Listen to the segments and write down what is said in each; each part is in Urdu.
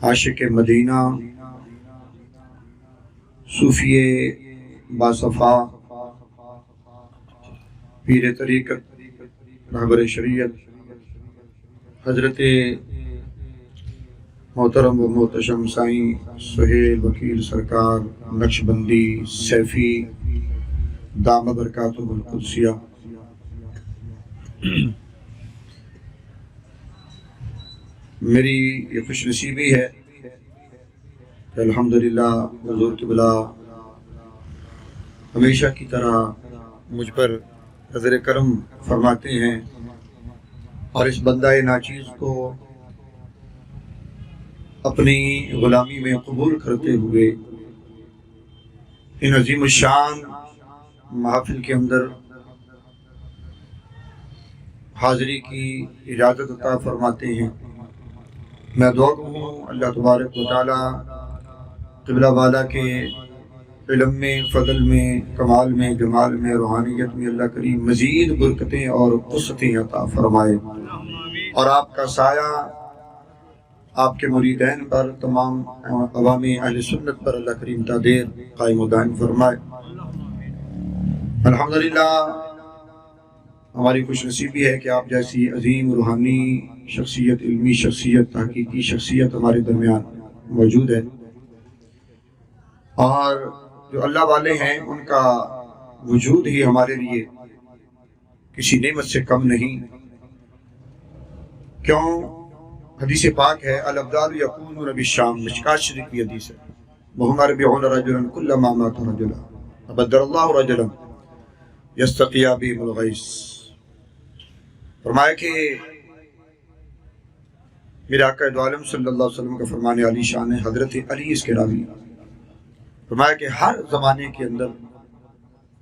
عاشق مدینہ، صوفی باصفا، پیر طریقت، رہبر شریعت، حضرت محترم و محتشم سائیں سہیل وکیل سرکار نقشبندی سیفی دامہ برکاتہ القدسیہ، میری یہ خوش نصیبی ہے کہ الحمدللہ حضور قبلہ ہمیشہ کی طرح مجھ پر نظر کرم فرماتے ہیں اور اس بندہ ناچیز کو اپنی غلامی میں قبول کرتے ہوئے ان عظیم الشان محافل کے اندر حاضری کی اجازت عطا فرماتے ہیں۔ میں دعا ہوں اللہ تبارک و تعالی قبلہ والا کے علم میں، فضل میں، کمال میں، جمال میں، روحانیت میں اللہ کریم مزید برکتیں اور وسعتیں عطا فرمائے، اور آپ کا سایہ آپ کے مریدین پر، تمام عوام اہل سنت پر اللہ کریم تا دیر قائم و دائم فرمائے۔ الحمدللہ ہماری خوش نصیبی ہے کہ آپ جیسی عظیم روحانی شخصیت، علمی شخصیت، تحقیقی شخصیت ہمارے درمیان موجود ہے، اور جو اللہ والے ہیں ان کا وجود ہی ہمارے لیے کسی نعمت سے کم نہیں۔ کیوں؟ حدیث پاک ہے الابدال یقولون بالشام، مشکات شریف کی حدیث ہے، وهم يربعون رجلا كلما مات رجلا ابدل اللہ رجلا یستقی بهم الغیث۔ فرمایا کہ میرے آقا دو عالم صلی اللہ علیہ وسلم کا فرمان علی شان ہے، حضرت علی اس کے راوی، فرمایا کہ ہر زمانے کے اندر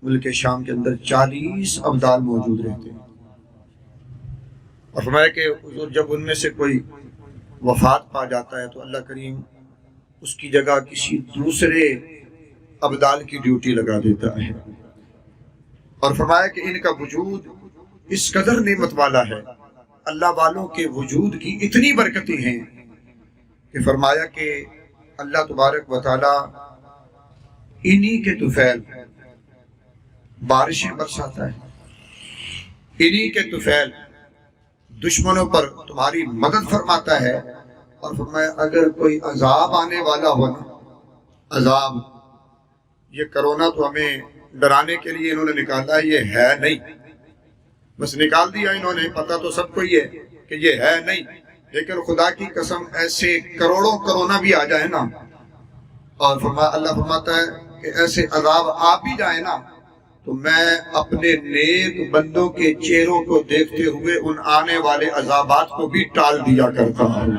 ملک شام کے اندر 40 ابدال موجود رہتے ہیں، اور فرمایا کہ حضور جب ان میں سے کوئی وفات پا جاتا ہے تو اللہ کریم اس کی جگہ کسی دوسرے ابدال کی ڈیوٹی لگا دیتا ہے، اور فرمایا کہ ان کا وجود اس قدر نعمت والا ہے، اللہ والوں کے وجود کی اتنی برکتیں ہیں کہ فرمایا کہ اللہ تبارک و تعالی انہی کے طفیل بارشیں برساتا ہے، انہی کے طفیل دشمنوں پر تمہاری مدد فرماتا ہے، اور فرمایا اگر کوئی عذاب آنے والا ہو نا، عذاب، یہ کرونا تو ہمیں ڈرانے کے لیے انہوں نے نکالا، یہ ہے نہیں، بس نکال دیا انہوں نے، پتہ تو سب کو یہ ہے کہ یہ ہے نہیں، لیکن خدا کی قسم ایسے کروڑوں کرونا بھی آ جائے نا، اور اللہ فرماتا ہے کہ ایسے عذاب آ بھی جائے نا تو میں اپنے نیک بندوں کے چہروں کو دیکھتے ہوئے ان آنے والے عذابات کو بھی ٹال دیا کرتا ہوں۔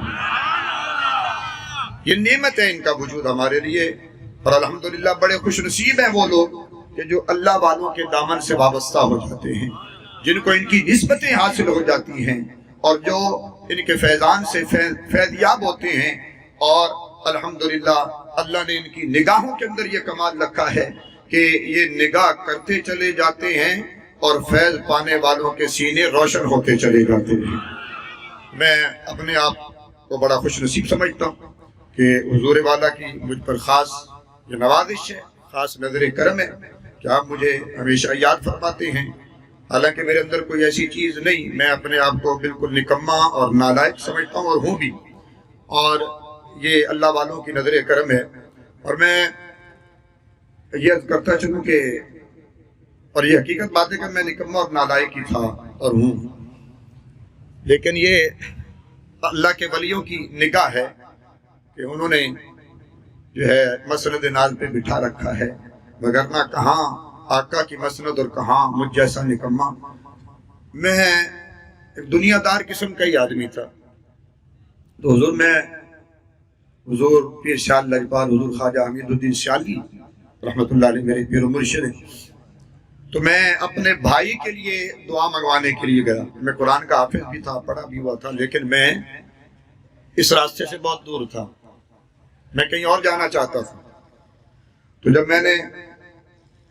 یہ نعمت ہے ان کا وجود ہمارے لیے، اور الحمدللہ بڑے خوش نصیب ہیں وہ لوگ کہ جو اللہ والوں کے دامن سے وابستہ ہو جاتے ہیں، جن کو ان کی نسبتیں حاصل ہو جاتی ہیں، اور جو ان کے فیضان سے فیضیاب ہوتے ہیں، اور الحمدللہ اللہ نے ان کی نگاہوں کے اندر یہ کمال رکھا ہے کہ یہ نگاہ کرتے چلے جاتے ہیں اور فیض پانے والوں کے سینے روشن ہوتے چلے جاتے ہیں۔ میں اپنے آپ کو بڑا خوش نصیب سمجھتا ہوں کہ حضور والا کی مجھ پر خاص یہ نوازش ہے، خاص نظر کرم ہے کہ آپ مجھے ہمیشہ یاد فرماتے ہیں، حالانکہ میرے اندر کوئی ایسی چیز نہیں، میں اپنے آپ کو بالکل نکما اور نالائق سمجھتا ہوں، اور ہوں بھی، اور یہ اللہ والوں کی نظر کرم ہے۔ اور میں یہ عرض کرتا چلوں کہ، اور یہ حقیقت بات ہے کہ میں نکما اور نالائق ہی تھا اور ہوں، لیکن یہ اللہ کے ولیوں کی نگاہ ہے کہ انہوں نے جو ہے مسند ناز پہ بٹھا رکھا ہے، وگرنہ کہاں آقا کی مسند اور کہاں مجھ جیسا نکما۔ میں ایک دنیا دار قسم کا ہی آدمی تھا، تو حضور پیر شاہ لجپال حضور خواجہ حمید الدین سیالی رحمت اللہ علیہ میرے پیر و مرشد ہیں، تو میں اپنے بھائی کے لیے دعا منگوانے کے لیے گیا۔ میں قرآن کا حافظ بھی تھا، پڑھا بھی ہوا تھا، لیکن میں اس راستے سے بہت دور تھا، میں کہیں اور جانا چاہتا تھا۔ تو جب میں نے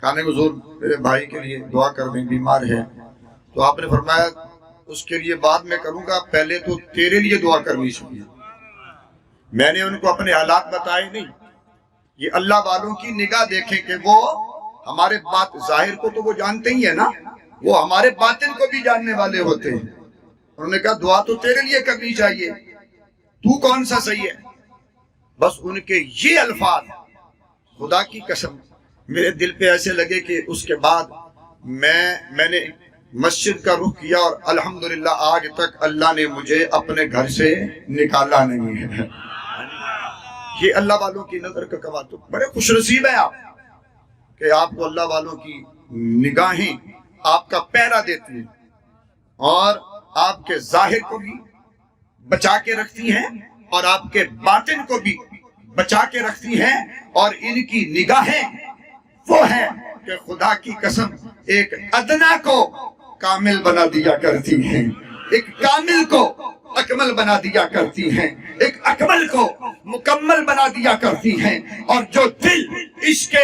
کہا حضور میرے بھائی کے لیے دعا کر دیں، بیمار ہے، تو آپ نے فرمایا اس کے لیے بعد میں کروں گا، پہلے تو تیرے لیے دعا کرنی چاہیے۔ میں نے ان کو اپنے حالات بتائے نہیں. یہ اللہ والوں کی نگاہ دیکھیں کہ وہ ہمارے بات ظاہر کو تو وہ جانتے ہی ہیں نا، وہ ہمارے باطن کو بھی جاننے والے ہوتے ہیں. انہوں نے کہا دعا تو تیرے لیے کرنی چاہیے، تو کون سا صحیح ہے. بس ان کے یہ الفاظ خدا کی قسم میرے دل پہ ایسے لگے کہ اس کے بعد میں نے مسجد کا رخ کیا اور الحمدللہ آج تک اللہ نے مجھے اپنے گھر سے نکالا نہیں ہے. یہ اللہ والوں کی نظر کا کمال. تو بڑے خوش نصیب ہیں آپ کہ آپ کو اللہ والوں کی نگاہیں آپ کا پہرا دیتی ہیں اور آپ کے ظاہر کو بھی بچا کے رکھتی ہیں اور آپ کے باطن کو بھی بچا کے رکھتی ہیں. اور ان کی نگاہیں وہ ہیں کہ خدا کی قسم ایک ادنا کو کامل بنا دیا کرتی ہیں، ایک کامل کو اکمل بنا دیا کرتی ہیں، ایک اکمل کو مکمل بنا دیا کرتی ہیں. اور جو دل عشق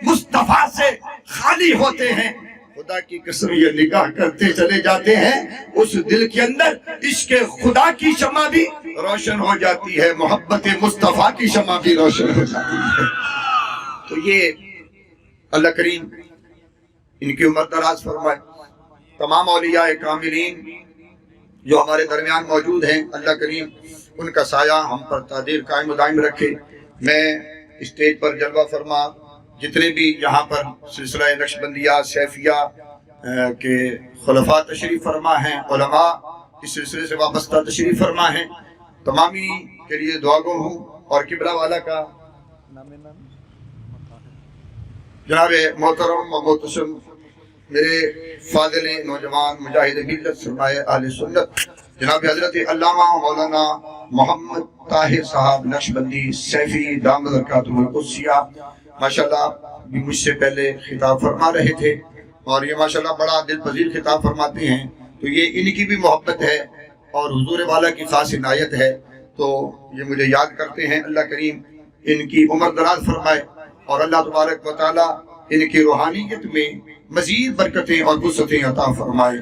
مصطفیٰ سے خالی ہوتے ہیں خدا کی قسم یہ نگاہ کرتے چلے جاتے ہیں، اس دل کے اندر عشق خدا کی شمع بھی روشن ہو جاتی ہے، محبت مصطفیٰ کی شمع بھی روشن ہو جاتی ہے. تو یہ اللہ کریم ان کی عمر دراز فرمائے. تمام اولیاء کاملین جو ہمارے درمیان موجود ہیں اللہ کریم ان کا سایہ ہم پر تادیر قائم و دائم رکھے. میں اسٹیج پر جلوہ فرما جتنے بھی یہاں پر سلسلہ نقشبندیہ سیفیہ کے خلفاء تشریف فرما ہیں، علماء اس سلسلے سے وابستہ تشریف فرما ہیں، تمامی کے لیے دعا گو ہوں. اور قبلہ والا کا جناب محترم و محتشم میرے فاضل نوجوان مجاہد ملت سرمایہ اہل سنت جناب حضرت علامہ مولانا محمد طاہر صاحب نقشبندی سیفی دامت برکاتہ القدسیہ ماشاءاللہ بھی مجھ سے پہلے خطاب فرما رہے تھے اور یہ ماشاءاللہ بڑا دل پذیر خطاب فرماتے ہیں. تو یہ ان کی بھی محبت ہے اور حضور والا کی خاص عنایت ہے. تو یہ مجھے یاد کرتے ہیں. اللہ کریم ان کی عمر دراز فرمائے اور اللہ تبارک و تعالی ان کی روحانیت میں مزید برکتیں اور وسعتیں عطا فرمائے.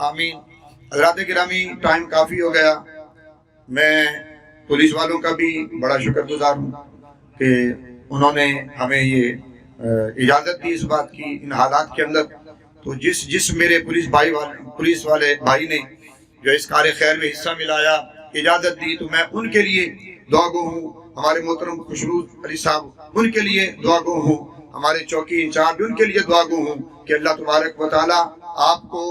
آمین. حضرات گرامی ٹائم کافی ہو گیا. میں پولیس والوں کا بھی بڑا شکر گزار ہوں کہ انہوں نے ہمیں یہ اجازت دی اس بات کی ان حالات کے اندر. تو جس میرے پولیس والے بھائی نے جو اس کار خیر میں حصہ ملایا اجازت دی تو میں ان کے لیے دعا گو ہوں. ہمارے محترم خوشروز علی صاحب ان کے لیے دعا گو ہوں. ہمارے چوکی انچارج ان کے لیے دعا گو ہوں کہ اللہ تبارک و تعالی آپ کو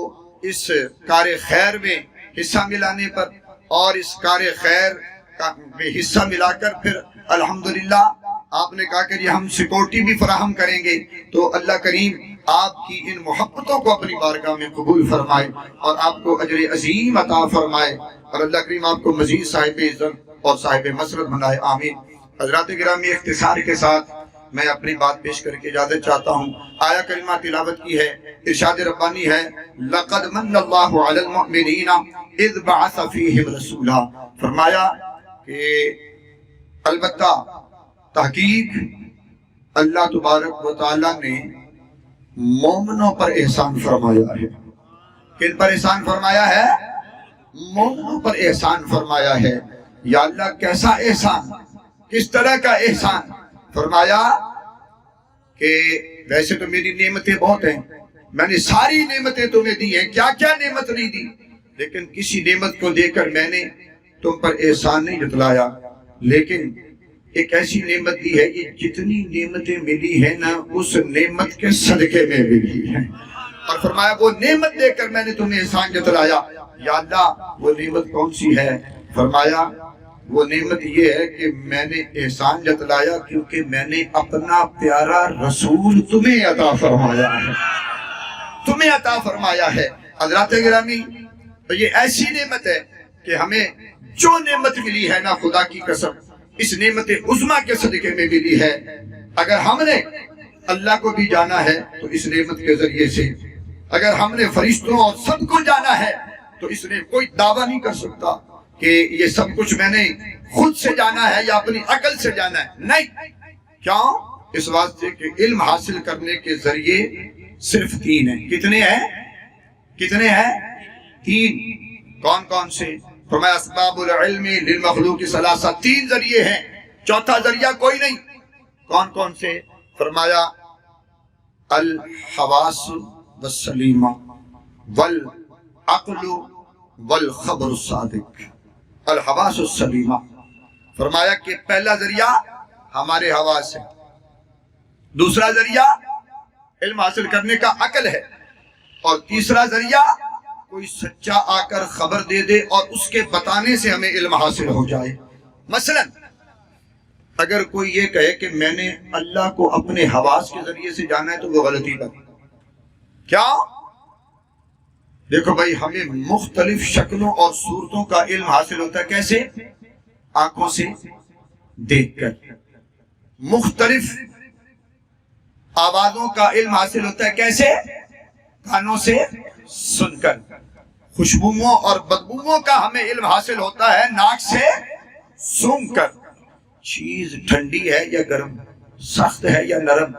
اس کار خیر میں حصہ ملانے پر اور اس کار خیر میں حصہ ملا کر پھر الحمدللہ آپ نے کہا کہ ہم سیکورٹی بھی فراہم کریں گے. تو اللہ کریم آپ کی ان محبتوں کو اپنی بارگاہ میں قبول فرمائے اور آپ کو اجر عظیم عطا فرمائے اور اللہ کریم آپ کو مزید صاحب عزت اور صاحب مسرت بنائے. آمین. حضرات گرامی اختصار کے ساتھ میں اپنی بات پیش کر کے اجازت چاہتا ہوں. آیا کریمہ تلاوت کی ہے. ارشاد ربانی ہے لقد من اللہ علی المؤمنین اذ بعث فیہم رسولا. فرمایا کہ البتہ تحقیق اللہ تبارک و تعالی نے مومنوں پر احسان فرمایا ہے. کن پر احسان فرمایا ہے؟ مومنوں پر احسان فرمایا ہے. یا اللہ کیسا احسان، کس طرح کا احسان؟ فرمایا کہ ویسے تو میری نعمتیں بہت ہیں، میں نے ساری نعمتیں تمہیں دی ہیں، کیا کیا نعمت نہیں دی، لیکن کسی نعمت کو دے کر میں نے تم پر احسان نہیں جتلایا. لیکن ایک ایسی نعمت دی ہے کہ جتنی نعمتیں ملی ہیں نا اس نعمت کے صدقے میں ملی ہیں. اور فرمایا وہ نعمت دے کر میں نے تمہیں احسان جتلایا. یا اللہ وہ نعمت کون سی ہے؟ فرمایا وہ نعمت یہ ہے کہ میں نے احسان جتلایا کیونکہ میں نے اپنا پیارا رسول تمہیں عطا فرمایا ہے، تمہیں عطا فرمایا ہے. حضرات گرامی تو یہ ایسی نعمت ہے کہ ہمیں جو نعمت ملی ہے نا خدا کی قسم اس نعمت عظمیٰ کے صدقے میں ملی ہے. اگر ہم نے اللہ کو بھی جانا ہے تو اس نعمت کے ذریعے سے، اگر ہم نے فرشتوں اور سب کو جانا ہے تو اس نے کوئی دعویٰ نہیں کر سکتا کہ یہ سب کچھ میں نے خود سے جانا ہے یا اپنی عقل سے جانا ہے. نہیں. کیوں؟ اس واسطے کہ علم حاصل کرنے کے ذریعے صرف 3 ہیں. کتنے ہیں؟ 3. کون کون سے؟ فرمایا اسباب العلم للمخلوق ثلاثہ، 3 ذریعے ہیں، چوتھا ذریعہ کوئی نہیں۔ کون کون سے؟ فرمایا الحواس والسلیمہ والعقل والخبر الصادق۔ الحواس السلیمہ، فرمایا کہ پہلا ذریعہ ہمارے حواس ہے، دوسرا ذریعہ علم حاصل کرنے کا عقل ہے، اور تیسرا ذریعہ کوئی سچا آ کر خبر دے دے اور اس کے بتانے سے ہمیں علم حاصل ہو جائے۔ مثلا اگر کوئی یہ کہے کہ میں نے اللہ کو اپنے حواس کے ذریعے سے جانا ہے تو وہ غلطی بات۔ کیا؟ دیکھو بھائی، ہمیں مختلف شکلوں اور صورتوں کا علم حاصل ہوتا ہے۔ کیسے؟ آنکھوں سے دیکھ کر۔ مختلف آوازوں کا علم حاصل ہوتا ہے۔ کیسے؟ کانوں سے سن کر۔ خوشبوؤں اور بدبوؤں کا ہمیں علم حاصل ہوتا ہے ناک سے سونگھ کر۔ چیز ٹھنڈی ہے یا گرم، سخت ہے یا نرم،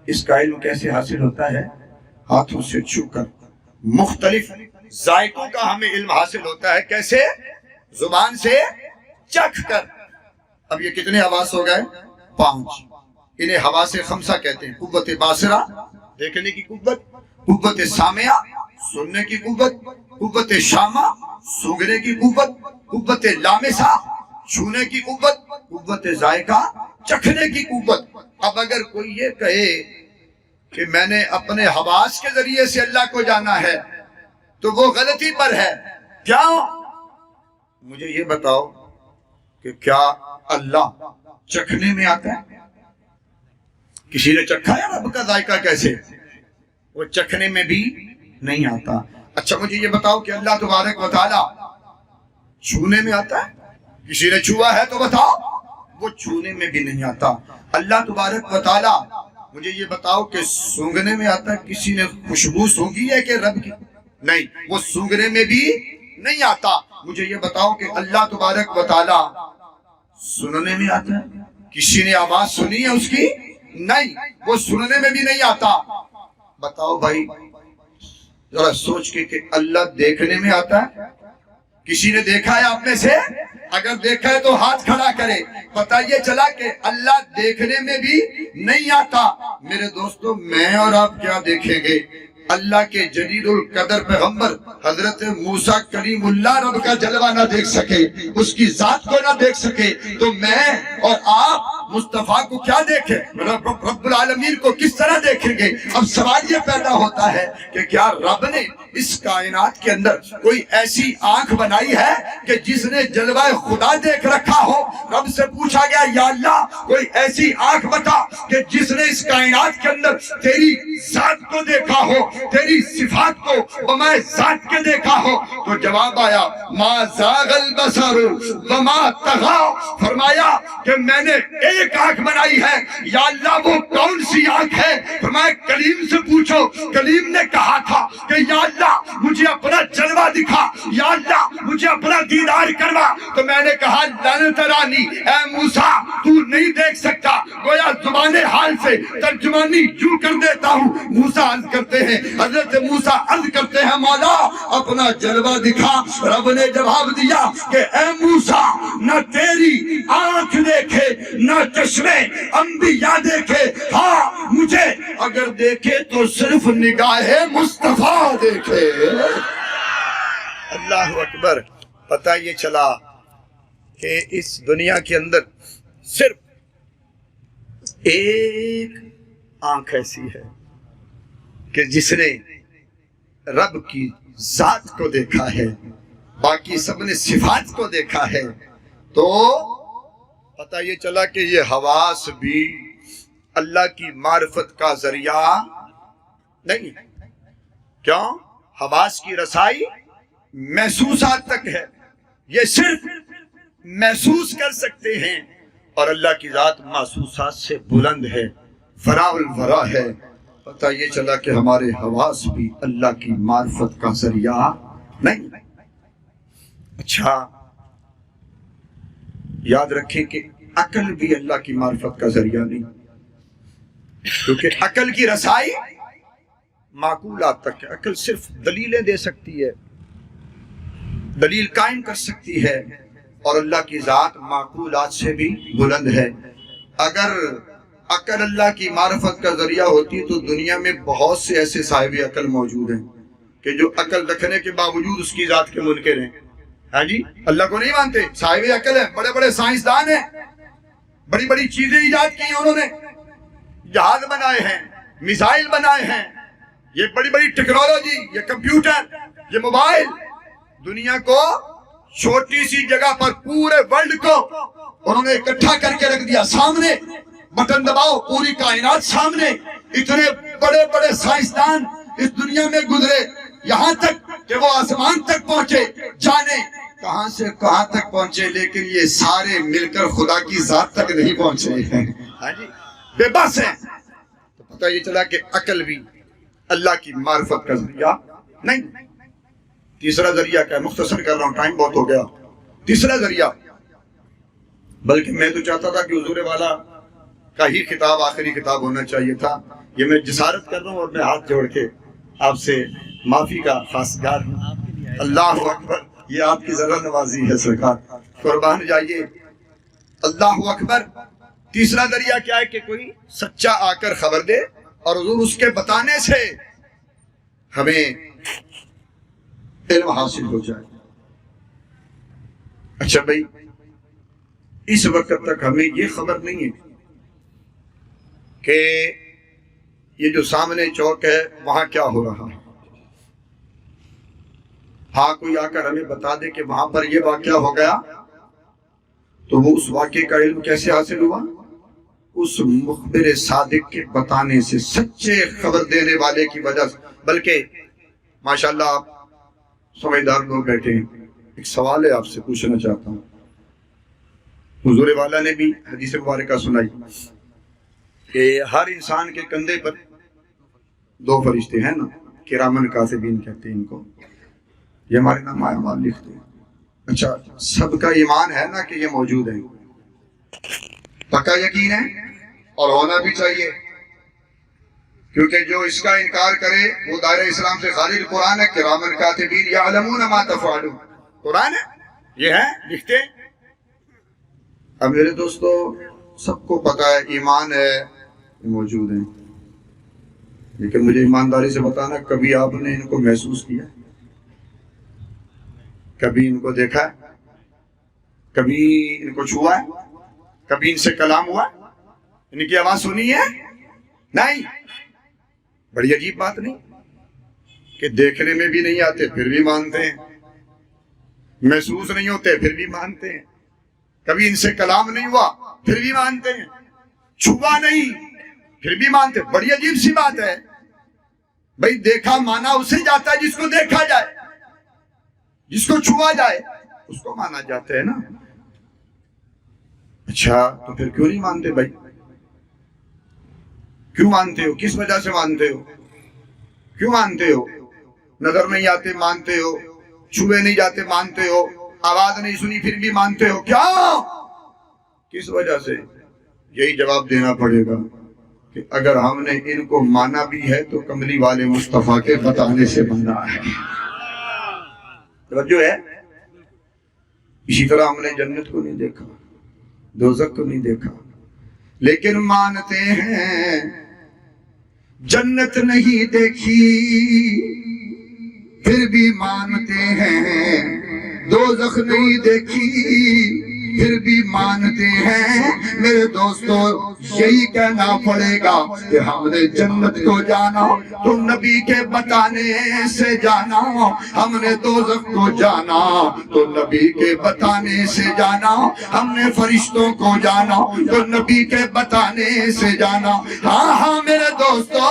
اس کا علم کیسے حاصل ہوتا ہے؟ ہاتھوں سے چھو کر۔ مختلف ذائقوں کا ہمیں علم حاصل ہوتا ہے۔ کیسے؟ زبان سے چکھ کر۔ اب یہ کتنے حواس ہو گئے؟ 5۔ انہیں حواس خمسہ کہتے ہیں۔ قوت باصرہ، دیکھنے کی قوت، قوت سامعہ، سننے کی قوت، قوت شامہ، سونگھنے کی قوت، قوت لامسہ، چھونے کی قوت، قوت ذائقہ، چکھنے کی قوت۔ اب اگر کوئی یہ کہے کہ میں نے اپنے حواس کے ذریعے سے اللہ کو جانا ہے تو وہ غلطی پر ہے۔ کیا؟ مجھے یہ بتاؤ کہ کیا اللہ چکھنے میں آتا ہے؟ کسی نے چکھا ہے رب کا ذائقہ کیسے؟ وہ چکھنے میں بھی نہیں آتا۔ اچھا مجھے یہ بتاؤ کہ اللہ تبارک و تعالی چھونے میں آتا ہے؟ کسی نے چھوا ہے تو بتاؤ۔ وہ چھونے میں بھی نہیں آتا۔ اللہ تبارک و تعالی مجھے یہ بتاؤ کہ سونگھنے میں آتا ہے؟ کسی نے خوشبو سونگھی ہے کہ رب کی؟ نہیں، وہ سونگھنے میں بھی نہیں آتا۔ مجھے یہ بتاؤ کہ اللہ تبارک و تعالی سننے میں آتا ہے؟ کسی نے آواز سنی ہے اس کی؟ نہیں، وہ سننے میں بھی نہیں آتا۔ بتاؤ بھائی ذرا سوچ کے کہ اللہ دیکھنے میں آتا ہے؟ کسی نے دیکھا ہے آپ میں سے؟ اگر دیکھا ہے تو ہاتھ کھڑا کرے۔ پتہ یہ چلا کہ اللہ دیکھنے میں بھی نہیں آتا۔ میرے دوستو، میں اور آپ کیا دیکھیں گے؟ اللہ کے جلیل القدر پیغمبر حضرت موسیٰ کلیم اللہ رب کا جلوہ نہ دیکھ سکے، اس کی ذات کو نہ دیکھ سکے، تو میں اور آپ مصطفیٰ کو کیا دیکھیں؟ رب العالمین کو کس طرح دیکھیں گے؟ اب سوال یہ پیدا ہوتا ہے کہ کیا رب نے اس کائنات کے اندر کوئی ایسی آنکھ بنائی ہے کہ جس نے جلوہ خدا دیکھ رکھا ہو؟ رب سے پوچھا گیا یا اللہ کوئی ایسی آنکھ بتا کہ جس نے اس کائنات کے اندر تیری ذات کو دیکھا ہو، تیری صفات کو وما ذات کے دیکھا ہو؟ تو جواب آیا ما زاغ البصر وما طغى۔ فرمایا کہ میں نے ایک آنکھ بنائی ہے۔ یا اللہ وہ کون سی آنکھ ہے؟ فرمایا کلیم سے پوچھو۔ کلیم نے کہا تھا کہ یا اللہ مجھے اپنا جلوہ دکھا، یا اللہ مجھے اپنا دیدار کروا۔ تو میں نے کہا لن ترانی، اے موسیٰ تو نہیں دیکھ سکتا۔ گویا زبان حال سے ترجمانی یوں کر دیتا ہوں۔ موسیٰ عرض کرتے ہیں، حضرت موسیٰ عرض کرتے ہیں مولا اپنا جلوہ دکھا۔ رب نے جواب دیا کہ اے موسیٰ نہ تیری آنکھ دیکھے نہ چشمے انبیاء دیکھے، ہاں مجھے اگر دیکھے تو صرف نگاہ مصطفیٰ دیکھے۔ اللہ اکبر۔ پتہ یہ چلا کہ اس دنیا کے اندر صرف ایک آنکھ ایسی ہے کہ جس نے رب کی ذات کو دیکھا ہے، باقی سب نے صفات کو دیکھا ہے۔ تو پتہ یہ چلا کہ یہ حواس بھی اللہ کی معرفت کا ذریعہ نہیں۔ کیوں؟ حواس کی رسائی محسوسات تک ہے، یہ صرف محسوس کر سکتے ہیں، اور اللہ کی ذات محسوسات سے بلند ہے، فراء الورا ہے۔ پتہ یہ چلا کہ ہمارے حواس بھی اللہ کی معرفت کا ذریعہ نہیں۔ اچھا یاد رکھیں کہ عقل بھی اللہ کی معرفت کا ذریعہ نہیں، کیونکہ عقل کی رسائی معقولات تک ہے۔ عقل صرف دلیلیں دے سکتی ہے، دلیل قائم کر سکتی ہے، اور اللہ کی ذات معقولات سے بھی بلند ہے۔ اگر عقل اللہ کی معرفت کا ذریعہ ہوتی تو دنیا میں بہت سے ایسے صاحب عقل موجود ہیں کہ جو عقل رکھنے کے باوجود اس کی ذات کے منکر ہیں۔ ہاں جی، اللہ کو نہیں مانتے، صاحب عقل ہیں، بڑے بڑے سائنسدان ہیں، بڑی بڑی چیزیں ایجاد کی ہیں، انہوں نے جہاز بنائے ہیں، میزائل بنائے ہیں، یہ بڑی بڑی ٹیکنالوجی، یہ کمپیوٹر، یہ موبائل، دنیا کو چھوٹی سی جگہ پر پورے ورلڈ کو انہوں نے اکٹھا کر کے رکھ دیا سامنے، بٹن دباؤ پوری کائنات سامنے۔ اتنے بڑے بڑے سائنسدان اس دنیا میں گزرے، یہاں تک کہ وہ آسمان تک پہنچے، جانے کہاں سے کہاں تک پہنچے، لیکن یہ سارے مل کر خدا کی ذات تک نہیں پہنچے ہیں، ہاں جی، بے بس ہیں۔ تو پتہ یہ چلا کہ عقل بھی اللہ کی معرفت کا ذریعہ نہیں۔ تیسرا ذریعہ کیا، مختصر کر رہا ہوں، ٹائم بہت ہو گیا۔ تیسرا ذریعہ، بلکہ میں تو چاہتا تھا کہ حضور والا کا ہی خطاب آخری خطاب ہونا چاہیے تھا، یہ میں جسارت کر رہا ہوں اور میں ہاتھ جوڑ کے آپ سے معافی کا خواستگار ہوں۔ اللہ اکبر، یہ آپ کی ذرا نوازی ہے سرکار، قربان جائیے، اللہ اکبر۔ تیسرا ذریعہ کیا ہے کہ کوئی سچا آ کر خبر دے اور حضور اس کے بتانے سے ہمیں علم حاصل ہو جائے۔ اچھا بھائی، اس وقت تک ہمیں یہ خبر نہیں ہے کہ یہ جو سامنے چوک ہے وہاں کیا ہو رہا ہے۔ ہاں کوئی آ کر ہمیں بتا دے کہ وہاں پر یہ واقعہ ہو گیا، تو وہ اس واقعے کا علم کیسے حاصل ہوا؟ اس مخبر صادق کے بتانے سے، سچے خبر دینے والے کی وجہ سے۔ بلکہ ماشاءاللہ آپ سمجھدار لوگ بیٹھے ہیں، ایک سوال ہے آپ سے پوچھنا چاہتا ہوں۔ حضور والا نے بھی حدیث مبارکہ سنائی کہ ہر انسان کے کندھے پر دو فرشتے ہیں نا، کرامن کاتبین کہتے ہیں ان کو، یہ ہمارے نام اعمال لکھتے ہیں۔ اچھا، سب کا ایمان ہے نا کہ یہ موجود ہیں؟ پکا یقین ہے اور ہونا بھی چاہیے، کیونکہ جو اس کا انکار کرے وہ دائرہ اسلام سے خارج۔ قرآن ہے، کرامن کاتبین یعلمون ما تفعلون، قرآن ہے، یہ ہے، لکھتے ہیں۔ اب میرے دوستو، سب کو پتا ہے ایمان ہے، موجود ہیں، لیکن مجھے ایمانداری سے بتانا، کبھی آپ نے ان کو محسوس کیا؟ کبھی ان کو دیکھا ہے؟ کبھی ان کو چھوا ہے؟ کبھی ان سے کلام ہوا؟ ان کی آواز سنی ہے؟ نہیں۔ بڑی عجیب بات نہیں کہ دیکھنے میں بھی نہیں آتے پھر بھی مانتے ہیں، محسوس نہیں ہوتے پھر بھی مانتے ہیں، کبھی ان سے کلام نہیں ہوا پھر بھی مانتے ہیں، چھوا نہیں پھر بھی مانتے۔ بڑی عجیب سی بات ہے بھائی، دیکھا مانا اسے جاتا ہے جس کو دیکھا جائے، جس کو چھوا جائے اس کو مانا جاتا ہے نا۔ اچھا، تو پھر کیوں نہیں مانتے بھائی؟ کیوں مانتے ہو؟ کس وجہ سے مانتے ہو؟ کیوں مانتے ہو؟ نظر نہیں آتے مانتے ہو، چھوے نہیں جاتے مانتے ہو، آواز نہیں سنی پھر بھی مانتے ہو، کیا؟ کس وجہ سے؟ یہی جواب دینا پڑے گا کہ اگر ہم نے ان کو مانا بھی ہے تو کملی والے مصطفیٰ کے بتانے سے مانا ہے۔ توجہ ہے؟ اسی طرح ہم نے جنت کو نہیں دیکھا، دوزخ کو نہیں دیکھا، لیکن مانتے ہیں جنت نہیں دیکھی پھر بھی مانتے ہیں، دوزخ نہیں دیکھی پھر بھی مانتے ہیں۔ میرے دوستو، یہی کہنا پڑے گا کہ ہم نے جنت کو جانا تو نبی کے بتانے سے جانا، ہم نے دوزخ کو جانا تو نبی کے بتانے سے جانا، ہم نے فرشتوں کو جانا تو نبی کے بتانے سے جانا۔ ہاں ہاں میرے دوستو،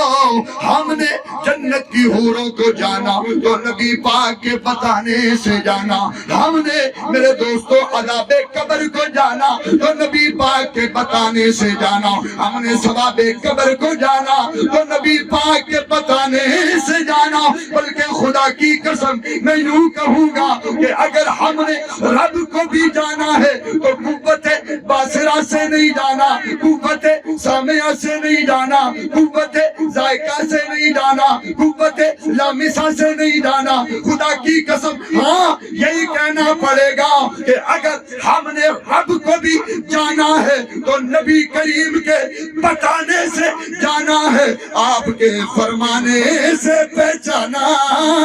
ہم نے جنت کی حوروں کو جانا تو نبی پاک کے بتانے سے جانا، ہم نے میرے دوستو عذاب قبر قبر کو جانا تو نبی پاک کے بتانے سے جانا، ہم نے ثواب قبر کو جانا تو نبی پاک کے بتانے سے جانا۔ بلکہ خدا کی قسم میں یوں کہوں گا کہ اگر ہم نے رب کو بھی جانا ہے تو قوت باصرہ سے نہیں جانا، قوت سامعہ سے نہیں جانا، قوت ذائقہ سے نہیں جانا، قوت لامسہ سے نہیں جانا۔ خدا کی قسم ہاں یہی کہنا پڑے گا کہ اگر ہم نے رب کو بھی جانا ہے تو نبی کریم کے بتانے سے جانا ہے، آپ کے فرمانے سے پہچانا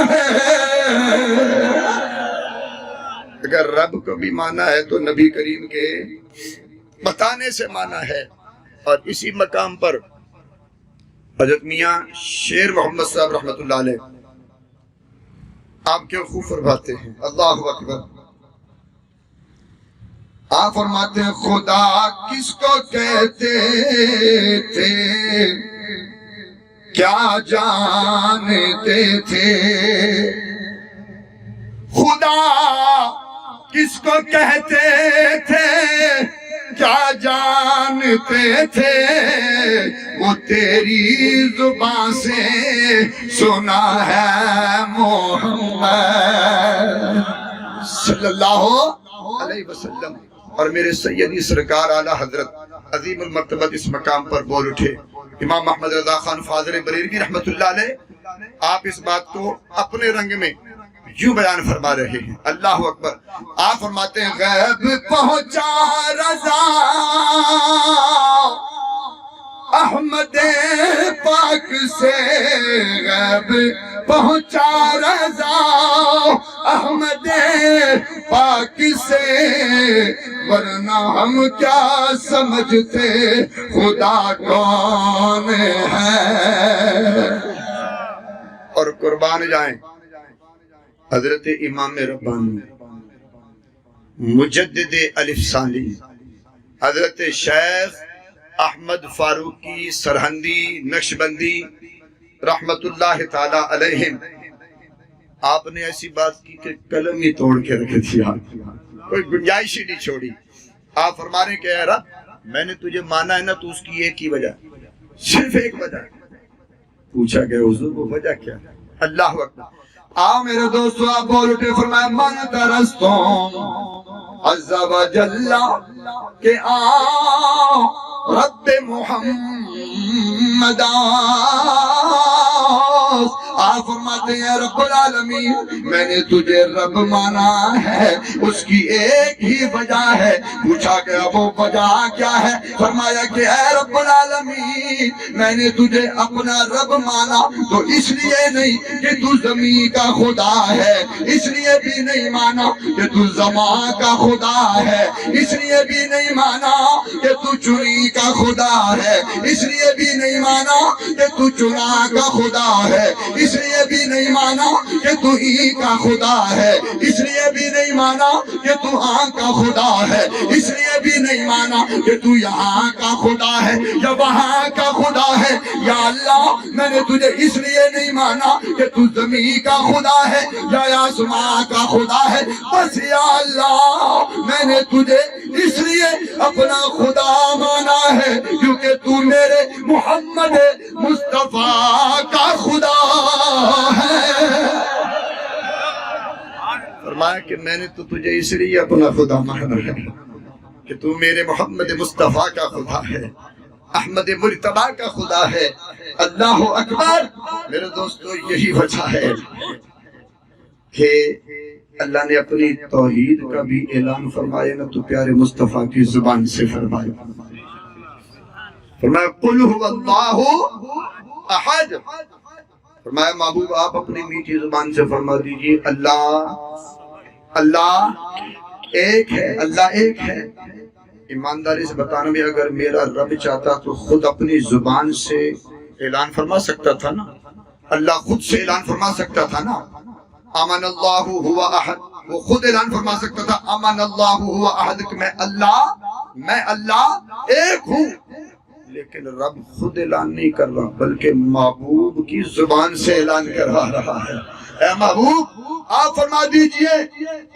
ہے۔ اگر رب کو بھی مانا ہے تو نبی کریم کے بتانے سے مانا ہے۔ اور اسی مقام پر حضرت میاں شیر محمد صاحب رحمت اللہ علیہ آپ کے خوب فرماتے ہیں، اللہ اکبر، آپ فرماتے ہیں خدا کس کو کہتے تھے کیا جانتے تھے، خدا کس کو کہتے تھے کیا جانتے تھے، وہ تیری زبان سے سنا ہے محمد صلی اللہ علیہ وسلم۔ اور میرے سیدی سرکار اعلیٰ حضرت عظیم المرتبت اس مقام پر بول اٹھے، امام محمد رضا خان فاضل بریلوی رحمت اللہ علیہ، آپ اس بات کو اپنے رنگ میں یوں بیان فرما رہے ہیں، اللہ اکبر۔ آپ فرماتے ہیں غیب پہنچا رضا احمد پاک سے، غیب پہنچا رضا احمد پاک سے، ورنہ ہم کیا سمجھتے خدا کون ہے۔ اور قربان جائیں حضرت امام ربانی مجدد الف ثانی حضرت شیخ احمد فاروقی سرہندی نقشبندی رحمت اللہ تعالی علیہم، آپ نے ایسی بات کی کہ قلم ہی توڑ کے رکھے تھی، کوئی گنجائش ہی نہیں چھوڑی۔ آپ فرما رہے ہیں کہ اے رب میں نے تجھے مانا ہے نا تو اس کی ایک ہی وجہ، صرف ایک وجہ۔ پوچھا کہ حضور وہ وجہ کیا ہے؟ اللہ اکبر۔ آؤ میرے دوستو آپ بول اٹھے، فرمایا من درستوں عز و جل کہ آؤ رب محمد، آپ فرماتے ہیں رب العالمین میں نے تجھے رب مانا ہے، اس کی ایک ہی وجہ ہے۔ پوچھا کہ وہ وجہ کیا ہے؟ فرمایا کہ اے رب العالمین میں نے تجھے اپنا رب مانا تو اس لیے نہیں کہ تو زمین کا خدا ہے، اس لیے بھی نہیں مانا کہ تو زمان کا خدا ہے، اس لیے بھی نہیں مانا کہ تو چنی کا خدا ہے، اس لیے بھی نہیں مانا کہ تو چنا کا خدا ہے، اس لیے بھی نہیں مانا کہ تو ہی کا خدا ہے، اس لیے بھی نہیں مانا کہ تو ہاں کا خدا ہے، اس لیے بھی نہیں مانا کہ تو یہاں کا خدا ہے یا وہاں کا خدا ہے۔ یا اللہ میں نے تجھے اس لیے نہیں مانا کہ تو زمین کا خدا ہے یا آسمان کا خدا ہے، بس یا اللہ میں نے تجھے اس لیے اپنا خدا مانا ہے کیونکہ تو میرے محمد مصطفیٰ کا خدا ہے۔ فرمایا کہ میں نے تو تجھے اس لیے اپنا خدا مانا ہے کہ تو میرے محمد مصطفیٰ کا خدا ہے، احمد مرتبہ کا خدا ہے۔ اللہ اکبر۔ میرے دوستو یہی وجہ ہے کہ اللہ نے اپنی توحید کا بھی اعلان فرمایا نا تو پیارے مصطفیٰ کی زبان سے فرمایا، فرمایا قل هو اللہ احد، فرمایا محبوب آپ اپنی میٹھی زبان سے فرما دیجئے اللہ ایک ہے، اللہ ایک ہے۔ ایمانداری سے بتانا بھی اگر میرا رب چاہتا تو خود اپنی زبان سے اعلان فرما سکتا تھا نا، اللہ خود سے اعلان فرما سکتا تھا نا، آمن اللہ ہوا احد، وہ خود اعلان فرما سکتا تھا آمن اللہ ہوا احد کہ میں اللہ ایک ہوں، لیکن رب خود اعلان نہیں کر رہا بلکہ محبوب کی زبان سے اعلان کروا رہا ہے۔ اے محبوب آپ فرما دیجئے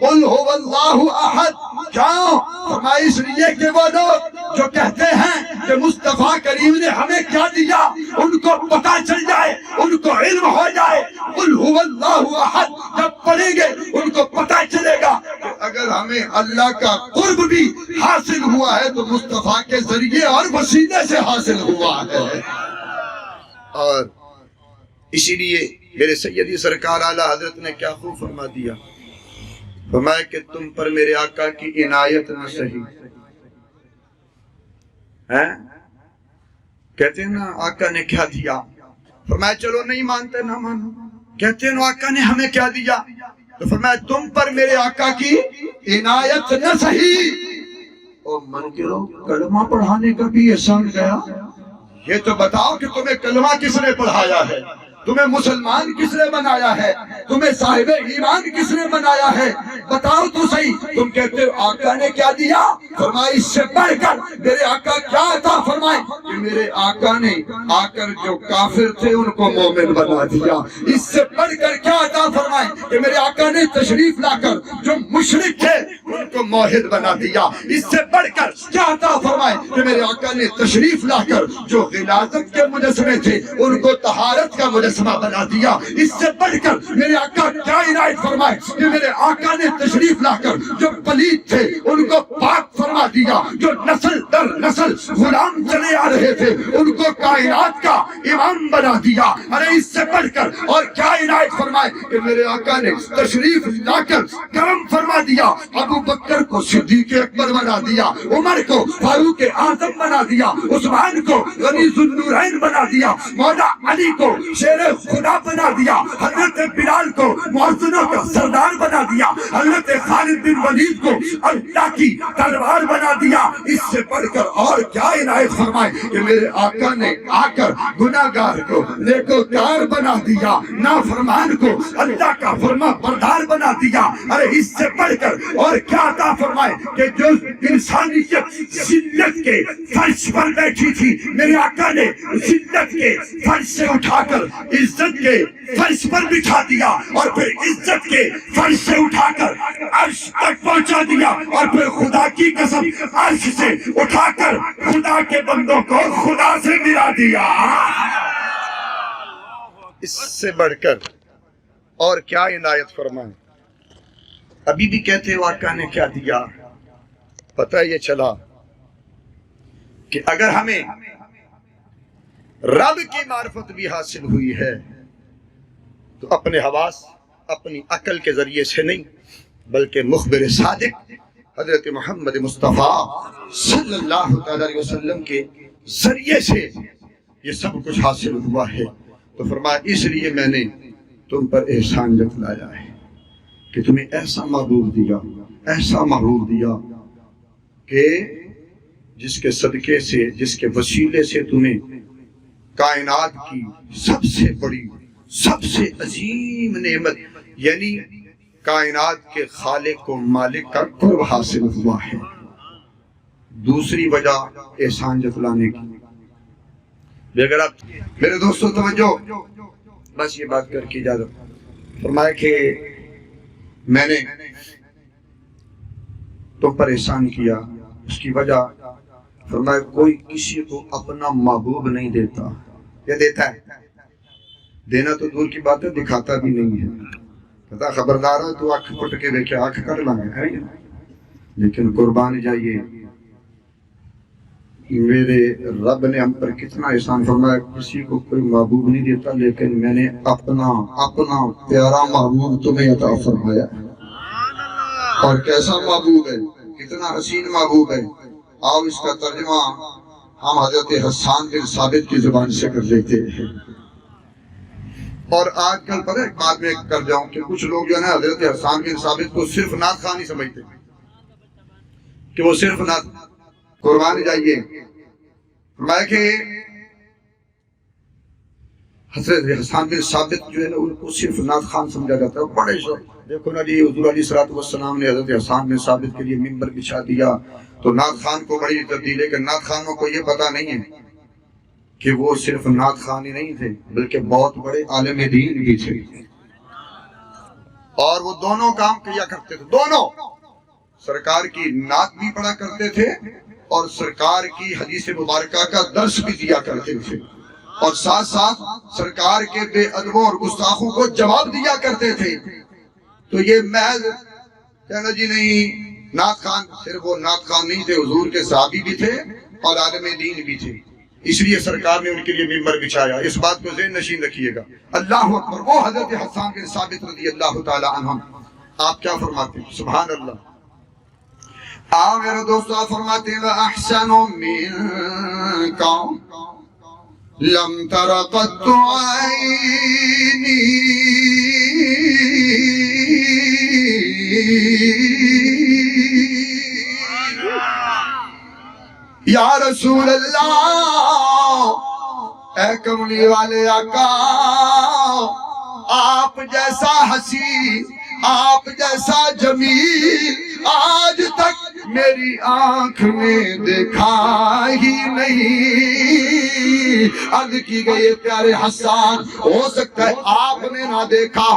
قل هو اللہ احد، کیوں؟ فرمایا اس لیے کہ وہ لوگ جو کہتے ہیں کہ مصطفیٰ کریم نے ہمیں کیا دیا ان کو پتہ چل جائے، ان کو علم ہو جائے، قل هو اللہ احد جب پڑھیں گے ان کو پتہ چلے گا کہ اگر ہمیں اللہ کا قرب بھی حاصل ہوا ہے تو مصطفیٰ کے ذریعے اور وسیلے سے حاصل ہوا ہے۔ اور اسی لیے میرے سیدی سرکار اعلیٰ حضرت نے کیا خوب فرما دیا، فرمایا کہ تم پر میرے آقا کی عنایت نہ سہی ہے۔ کہتے ہیں نا آقا نے کیا دیا، فرمایا چلو نہیں مانتے نہ مانو، کہتے ہیں آقا نے ہمیں کیا دیا، تو فرمایا تم پر میرے آقا کی عنایت نہ سہی۔ اور من کرو کلمہ پڑھانے کا بھی احسان گیا، یہ تو بتاؤ کہ تمہیں کلمہ کس نے پڑھایا ہے، تمہیں مسلمان کس نے بنایا ہے، تمہیں صاحب ایمان کس نے بنایا ہے، بتاؤ تو صحیح۔ تم کہتے ہو آقا نے کیا دیا، فرمایا اس سے بڑھ کر میرے آقا کیا عطا فرمائے کہ میرے آقا نے آ کر جو کافر تھے ان کو مومن بنا دیا۔ اس سے بڑھ کر کیا عطا فرمائے کہ میرے آقا نے تشریف لا کر جو مشرک تھے ان کو موحد بنا دیا۔ اس سے بڑھ کر کیا عطا فرمائے کہ میرے آقا نے تشریف لا کر جو غلاظت کے مجسمے تھے ان کو طہارت کا مجسمہ بنا دیا۔ اس سے بڑھ کر میرے آقا کیا عنایت فرمائے کہ میرے آقا نے تشریف لا کر جو پلید تھے ان کو پاک فرما دیا، جو نسل در نسل غلام چلے آ رہے تھے ان کو کائنات کا امام بنا دیا۔ ارے اس سے بڑھ کر اور کیا عنایت فرمائے کہ میرے آقا نے تشریف لا کر کرم فرما دیا، ابو بکر کو صدیق اکبر بنا دیا، عمر کو فاروق اعظم بنا دیا، عثمان کو غنی ذو النورین بنا دیا، مولا علی کو شیر خدا بنا دیا، حضرت بلال کو مؤذنوں کا سردار بنا دیا، حضرت خالد بن ولید کو اللہ کی تلوار بنا دیا۔ اس سے بڑھ کر اور کیا عنایت فرمائے کہ میرے آقا نے آ کر گناہگار کو نیکوکار بنا دیا، نافرمان کو اللہ کا فرما بردار بنا دیا۔ ارے اس سے بڑھ کر اور کیا عطا فرمائے کہ جو انسانیت ذلت کے فرش پر بیٹھی تھی میرے آقا نے ذلت کے فرش سے اٹھا کر عزت کے فرش پر بٹھا دیا، اور پھر عزت کے فرش سے اٹھا کر عرش تک پہنچا دیا، اور پھر خدا کی قسم عرش سے اٹھا کر خدا کے بندوں کو خدا سے ملا دیا۔ اس سے بڑھ کر اور کیا عنایت فرمائے۔ ابھی بھی کہتے ہو آقا نے کیا دیا، پتہ یہ چلا کہ اگر ہمیں رب کی معرفت بھی حاصل ہوئی ہے تو اپنے حواس اپنی عقل کے ذریعے سے نہیں بلکہ مخبر صادق حضرت محمد مصطفیٰ صلی اللہ علیہ وسلم کے ذریعے سے یہ سب کچھ حاصل ہوا ہے۔ تو فرمایا اس لیے میں نے تم پر احسان جتلایا ہے کہ تمہیں ایسا محبوب دیا، ایسا محبوب دیا کہ جس کے صدقے سے، جس کے وسیلے سے تمہیں کائنات کی سب سے بڑی، سب سے عظیم نعمت یعنی کائنات کے خالق و مالک کا قرب حاصل ہوا ہے۔ دوسری وجہ احسان جتلانے کی، اگر آپ میرے دوستوں توجہ، بس یہ بات کر کے اجازت فرمایا کہ میں نے تم پر احسان کیا، اس کی وجہ فرمایا کوئی کسی کو اپنا محبوب نہیں دیتا، یہ دیتا ہے، دینا تو دور کی بات ہے، دکھاتا بھی نہیں ہے، کہتا خبردار ہے تو آنکھ پھٹ کے دیکھے آنکھ کر لائے، لیکن قربان جائیے میرے رب نے ہم پر کتنا احسان فرمایا، کسی کو کوئی محبوب نہیں دیتا لیکن میں نے اپنا پیارا محبوب تمہیں عطا فرمایا۔ اور کیسا محبوب ہے، کتنا حسین محبوب ہے، آؤ اس کا ترجمہ ہم حضرت حسان بن ثابت کی زبان سے کر لیتے ہیں۔ اور آج کل پتہ ہے بعد میں کر جاؤں کہ کچھ لوگ جو ہے نا حضرت حسان بن ثابت کو صرف نعت خوان ہی سمجھتے کہ وہ صرف نعت، قربان جائیے میں کہ حضرت حسان بن ثابت جو ہے نا ان کو صرف نعت خوان سمجھا جاتا ہے، بڑے شوق۔ دیکھو نا جی حضور علیہ السلام نے حضرت حسان بن ثابت کے لیے منبر بچھا دیا تو نعت خوان کو بڑی تبدیل ہے کہ نعت خوانوں کو یہ پتہ نہیں ہے کہ وہ صرف نعت خوان ہی نہیں تھے بلکہ بہت بڑے عالم دین بھی تھے، اور وہ دونوں کام کیا کرتے تھے، دونوں سرکار کی نعت بھی پڑھا کرتے تھے اور سرکار کی حدیث مبارکہ کا درس بھی دیا کرتے تھے، اور ساتھ ساتھ سرکار کے بے ادبوں اور گستاخوں کو جواب دیا کرتے تھے۔ تو یہ محض کہنا جی نہیں، نعت خان صرف وہ نعت خان نہیں تھے، حضور کے صحابی بھی تھے اور عالم دین بھی تھے، اس لیے سرکار نے ان کے لیے ممبر بچھایا۔ اس بات کو ذہن نشین رکھیے گا۔ اللہ اکبر۔ وہ حضرت حسان بن ثابت رضی اللہ تعالی عنہ، آپ کیا فرماتے ہیں؟ سبحان اللہ۔ میرے دوستو، آپ فرماتے ہیں وَأَحْسَنُ مِنْكَ لَمْ تَرَ قَطُّ عَيْنِي یا رسول اللہ، اے کملی والے آقا، آپ جیسا حسین، آپ جیسا جمیل آج تک میری آنکھ نے دیکھا ہی نہیں۔ عرض کی گئی پیارے حسان، ہو سکتا ہے آپ نے نہ دیکھا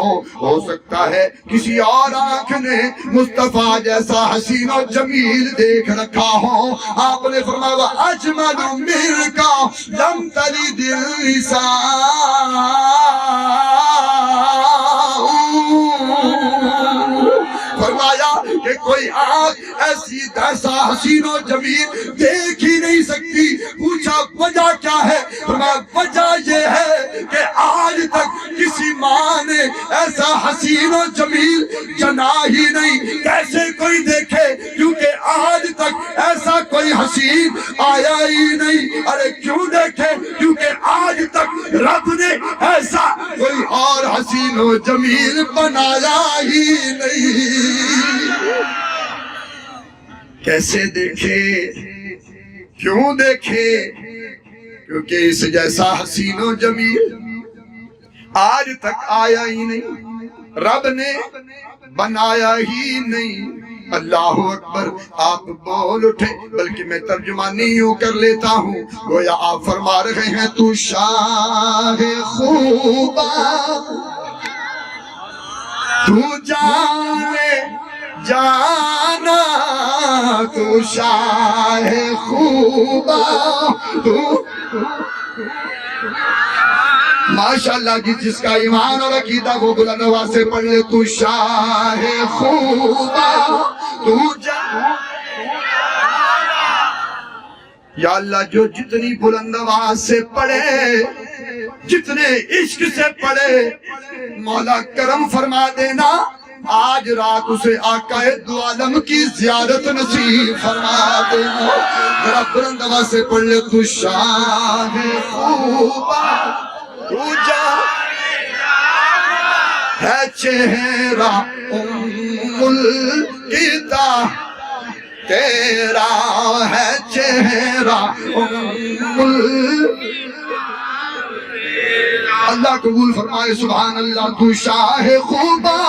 ہو سکتا ہے کسی اور آنکھ نے مصطفیٰ جیسا حسین و جمیل دیکھ رکھا ہو۔ آپ نے فرمایا وَأَجْمَلُ مِنْكَ لَمْ تَلِدِ النِّسَاءُ، فرمایا کہ کوئی آنکھ ایسی ایسا حسین و جمیل دیکھ ہی نہیں سکتی۔ پوچھا وجہ کیا ہے؟ فرمایا وجہ یہ ہے کہ آج تک کسی ماں نے ایسا حسین و جمیل جنا ہی نہیں۔ کیسے کوئی دیکھے؟ کیونکہ آج تک ایسا کوئی حسین آیا ہی نہیں۔ ارے کیوں دیکھے؟ کیونکہ آج تک رب نے ایسا کوئی اور حسین و جمیل بنایا ہی نہیں۔ کیسے دیکھے؟ کیوں دیکھے؟ کیونکہ اس جیسا حسین و جمیل آج تک آیا ہی نہیں، رب نے بنایا ہی نہیں۔ اللہ اکبر۔ آپ بول اٹھے، بلکہ میں ترجمانی یوں کر لیتا ہوں، گویا آپ فرما رہے ہیں تو شاہ خوبا، تو جانے جانا، تو شاہ خوبا، تو ماشاءاللہ جس کا ایمان اور عقیدہ وہ بلند آواز سے پڑھ لے، تو شاہ خوبا، تو جانا۔ یا اللہ جو جتنی بلند آواز سے پڑھے، جتنے عشق سے پڑھے، مولا کرم فرما دینا آج رات اسے آقا دو عالم کی زیارت نصیب فرما دینا۔ ذرا بلند آواز سے پڑھ لے، تو شاہ خوبا، تو ہے چہرہ ام الکتاب تیرا، ہے چہرہ ام اللہ قبول فرمائے سبحان اللہ۔ تو شاہ خوبا،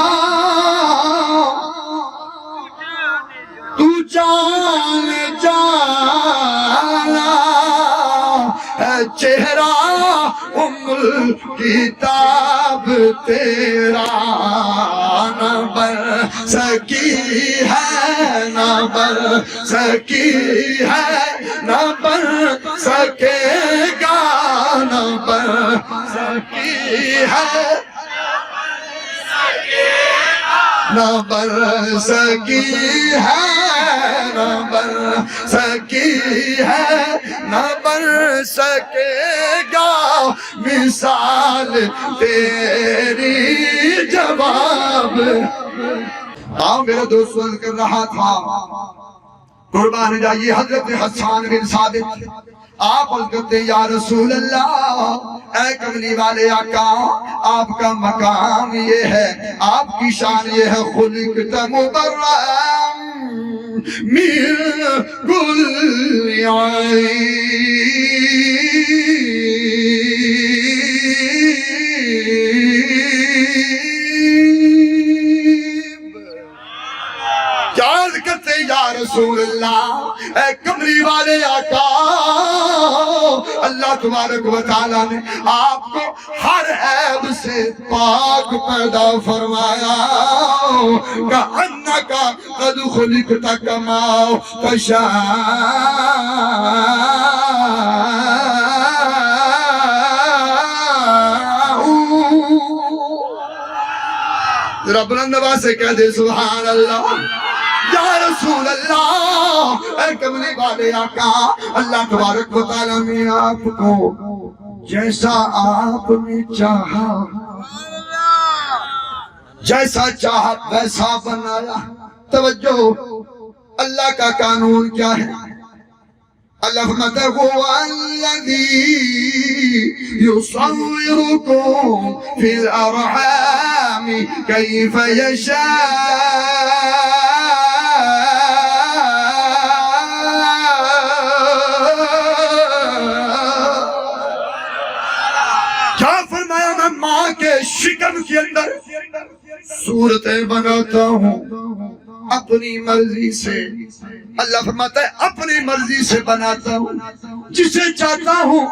تو جان جانا، ہے چہرہ ام الکتاب تیرا، نہ بر سکی ہے، نہ بر سکی ہے، نہ بر سکے گا، نہ بر سکی ہے، نہ بر سکی ہے، نہ بر سکی ہے، نہ بر سکے گا، مثال تیری جواب۔ میرا دوست کر رہا تھا، قربان جائیے حضرت حسان بن ثابت، آپ عرض کرتے ہیں یا رسول اللہ، اے کملی والے آقا، آپ کا مقام یہ ہے، آپ کی شان یہ ہے، خلقت مبرأ من کل عیب۔ یاد کرتے یا رسول اللہ، اے کملی والے آقا، اللہ تبارک و تعالیٰ نے آپ کو ہر عیب سے پاک پیدا فرمایا کأنک قد خلقت کما تشاء ذرا بلند آواز سے کہہ دے سبحان اللہ یا رسول اللہ، اے کملی والے آقا، اللہ تبارک و تعالیٰ نے آپ کو جیسا آپ نے چاہا، جیسا چاہا ویسا بنایا۔ توجہ، اللہ کا قانون کیا ہے؟ اللہ فرماتا ہے هو الذی یصورکم فی الارحام کیف یشاء۔ کیا فرمایا؟ میں ماں کے شکم کے اندر صورتیں بناتا ہوں اپنی مرضی سے۔ اللہ فرماتا ہے اپنی مرضی سے بناتا ہوں، جسے چاہتا ہوں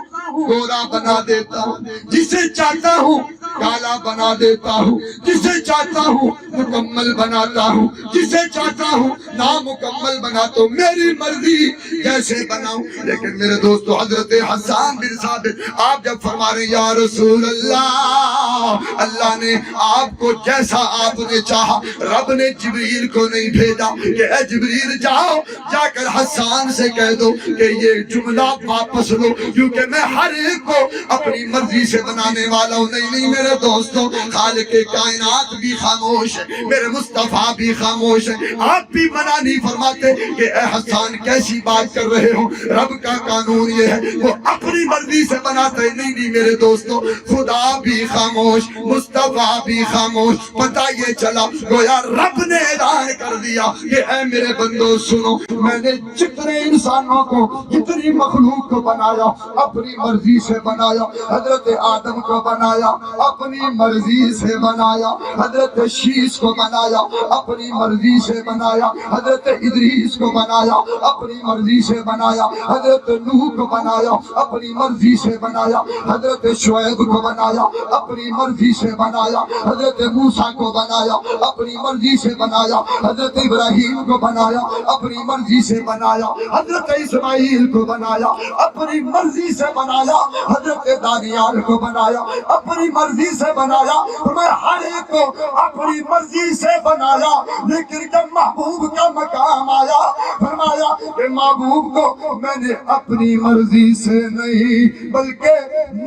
گورا بنا دیتا ہوں، جسے چاہتا ہوں کالا بنا دیتا ہوں، جسے چاہتا ہوں مکمل بناتا ہوں، جسے چاہتا ہوں نامکمل بناتا ہوں، میری مرضی جیسے بناؤں۔ لیکن میرے دوستو، حضرت حسان بن ثابت آپ جب فرما رہے یا رسول اللہ، اللہ نے آپ کو جیسا آپ نے چاہا، رب نے جبریل کو نہیں بھیجا کہ اے جبریل جاؤ جا کر حسان سے کہہ دو کہ یہ جملہ واپس لو، کیونکہ میں ہر ایک کو اپنی مرضی سے بنانے والا ہوں۔ نہیں میرے دوستوں، خالق کائنات بھی خاموش ہے، میرے مصطفیٰ بھی خاموش ہے، آپ بھی منع نہیں فرماتے کہ اے حسان کیسی بات کر رہے ہو۔ رب کا قانون یہ ہے، وہ اپنی مرضی سے بناتا ہے۔ نہیں میرے دوستوں، خدا بھی خاموش، مصطفیٰ بھی خاموش۔ پتہ یہ چلا گویا رب نے اعلان کر دیا کہ اے میرے بندو سنو، میں نے جتنے انسانوں کو، جتنی مخلوق کو بنایا اپنی مرضی سے بنایا۔ حضرت آدم کو بنایا اپنی مرضی سے بنایا، حضرت شیش کو بنایا اپنی مرضی سے بنایا، حضرت ادریس کو بنایا اپنی مرضی سے بنایا، حضرت نوح کو بنایا اپنی مرضی سے بنایا، حضرت شعیب کو بنایا اپنی مرضی سے بنایا، حضرت موسیٰ کو بنایا اپنی مرضی سے بنایا، حضرت ابراہیم کو بنایا اپنی مرضی سے بنایا، حضرت اسماعیل کو بنایا اپنی مرضی سے بنایا، حضرت دانیال کو بنایا اپنی مرضی سے بنایا۔ میں ہر ایک کو اپنی مرضی سے بنایا، لیکن جب محبوب کا مقام آیا فرمایا کہ محبوب کو میں نے اپنی مرضی سے نہیں بلکہ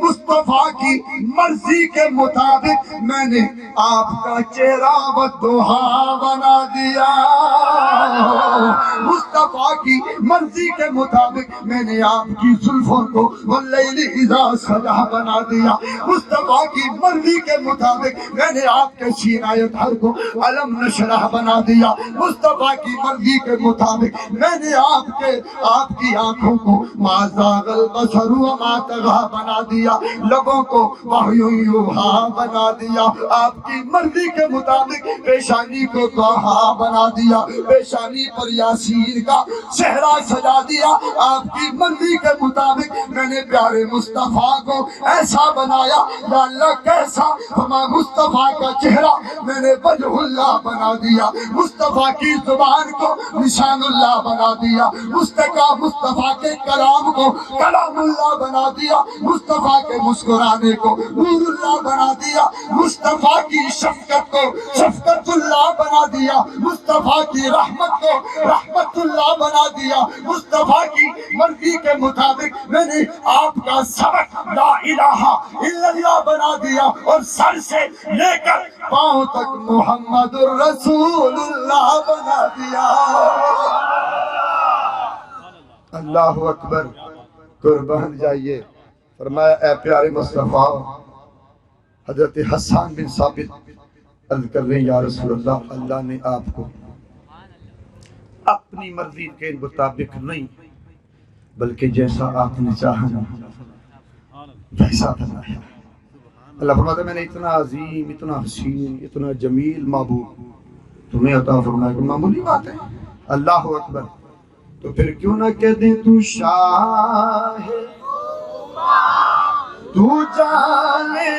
مصطفیٰ کی مرضی کے مطابق میں نے آپ کا چہرہ بدوہا بنا دیا۔ مصطفیٰ کی مرضی کے مطابق میں نے آپ کی زلفوں کو واللیل اذا سجا بنا دیا۔ مصطفیٰ کی مرضی کے مطابق میں نے آپ کے سینہ دھر کو علم نشرح بنا دیا۔ مصطفیٰ کی مرضی کے مطابق میں نے آپ کی آنکھوں کو ما زاغ البصر وما طغى بنا دیا، لبوں کو وحی یوحا بنا دیا۔ آپ کی مرضی کے مطابق پیشانی کو طہا بنا دیا، پیشانی پر یاسین کا چہرہ سجا دیا۔ آپ کی مرضی کے مطابق میں نے پیارے مصطفیٰ کو ایسا بنایا، یا اللہ کیسا؟ ہمارا مصطفیٰ کا چہرہ میں نے وجہ اللہ بنا دیا، مصطفیٰ کی زبان کو نشان اللہ بنا دیا، مصطفیٰ کے کلام کو کلام اللہ بنا دیا، مصطفیٰ کے مسکرانے کو نور اللہ بنا دیا، مصطفیٰ کی شفقت کو شفقت اللہ بنا دیا، مصطفیٰ کی رحمت کو رحمت اللہ بنا دیا۔ مصطفیٰ کی مرضی کے مطابق میں نے آپ کا سبق لا الہ الا اللہ بنا دیا، اور سر سے لے کر پاؤں تک محمد الرسول اللہ بنا دیا۔ اللہ اکبر، قربان جائیے۔ فرمایا اے پیارے مصطفیٰ، حضرت حسان بن ثابت عرض کر رہے ہیں یا رسول اللہ، اللہ نے آپ کو اپنی مرضی کے مطابق نہیں بلکہ جیسا آپ نے چاہا ویسا بنایا۔ اللہ فرماتا ہے میں نے اتنا عظیم، اتنا حسین، اتنا جمیل محبوب تمہیں عطا فرمایا کہ معمولی بات ہے۔ اللہ اکبر۔ تو پھر کیوں نہ کہہ دیں تو شاہ تو جانے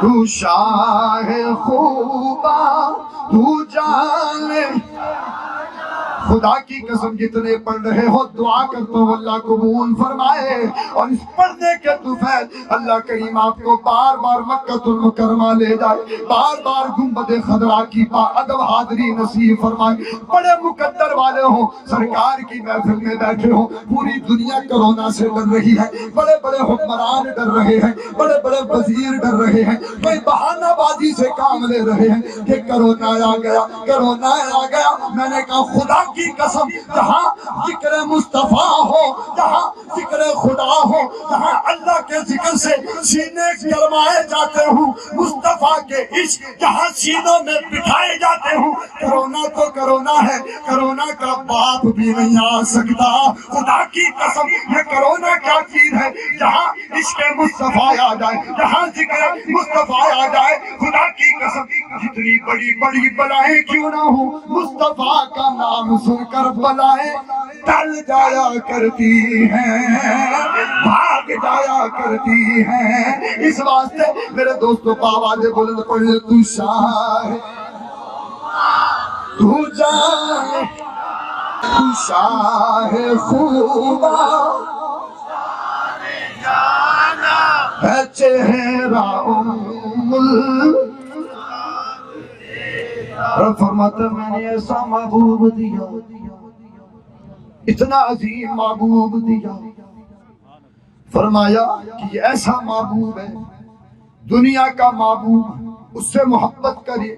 تو شاہ خوبا، تو جانے خدا کی قسم جتنے پڑھ رہے ہو دعا کرتا ہوں اللہ قبول فرمائے، اور اس پڑھنے کے طفیل اللہ کریم آپ کو بار بار مکہ المکرمہ لے جائے، بار بار گنبد خضرا کی ادب حاضری نصیب فرمائے۔ بڑے مقدر والے ہوں، سرکار کی محفل میں بیٹھے ہوں، پوری دنیا کرونا سے ڈر رہی ہے، بڑے بڑے حکمران ڈر رہے ہیں، بڑے بڑے وزیر ڈر رہے ہیں، کوئی بہانہ بازی سے کام لے رہے ہیں کہ کرونا آ گیا، کرونا آ گیا۔ میں نے کہا خدا کی قسم جہاں ذکر مصطفیٰ ہو، جہاں ذکر خدا ہو، جہاں اللہ کے ذکر سے سینے گرمائے جاتے ہوں، مصطفیٰ کے عشق جہاں سینوں میں بٹھائے جاتے ہوں، کرونا تو کرونا ہے، کرونا کا باپ بھی نہیں آ سکتا۔ خدا کی قسم یہ کرونا کیا چیز ہے، جہاں عشق مصطفیٰ آ جائے، جہاں ذکر مصطفیٰ آ جائے، خدا کی قسم جتنی بڑی بڑی بلائیں کیوں نہ ہوں، مصطفیٰ کا نام سن کر بلائیں ٹل جایا کرتی ہیں، بھاگ جایا کرتی ہیں۔ اس واسطے میرے دوستوں آواز بلند پڑھ، تو شاہ تو جان تو شاہ خوبا ہے چہرہ رب فرماتا میں نے ایسا محبوب دیا، اتنا عظیم محبوب دیا، فرمایا کہ یہ ایسا محبوب ہے، دنیا کا محبوب اس سے محبت کرے،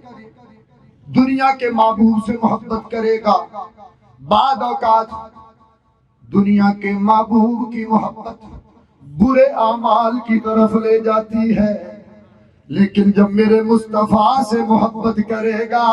دنیا کے محبوب سے محبت کرے گا، بعد اوقات دنیا کے محبوب کی محبت برے اعمال کی طرف لے جاتی ہے، لیکن جب میرے مصطفیٰ سے محبت کرے گا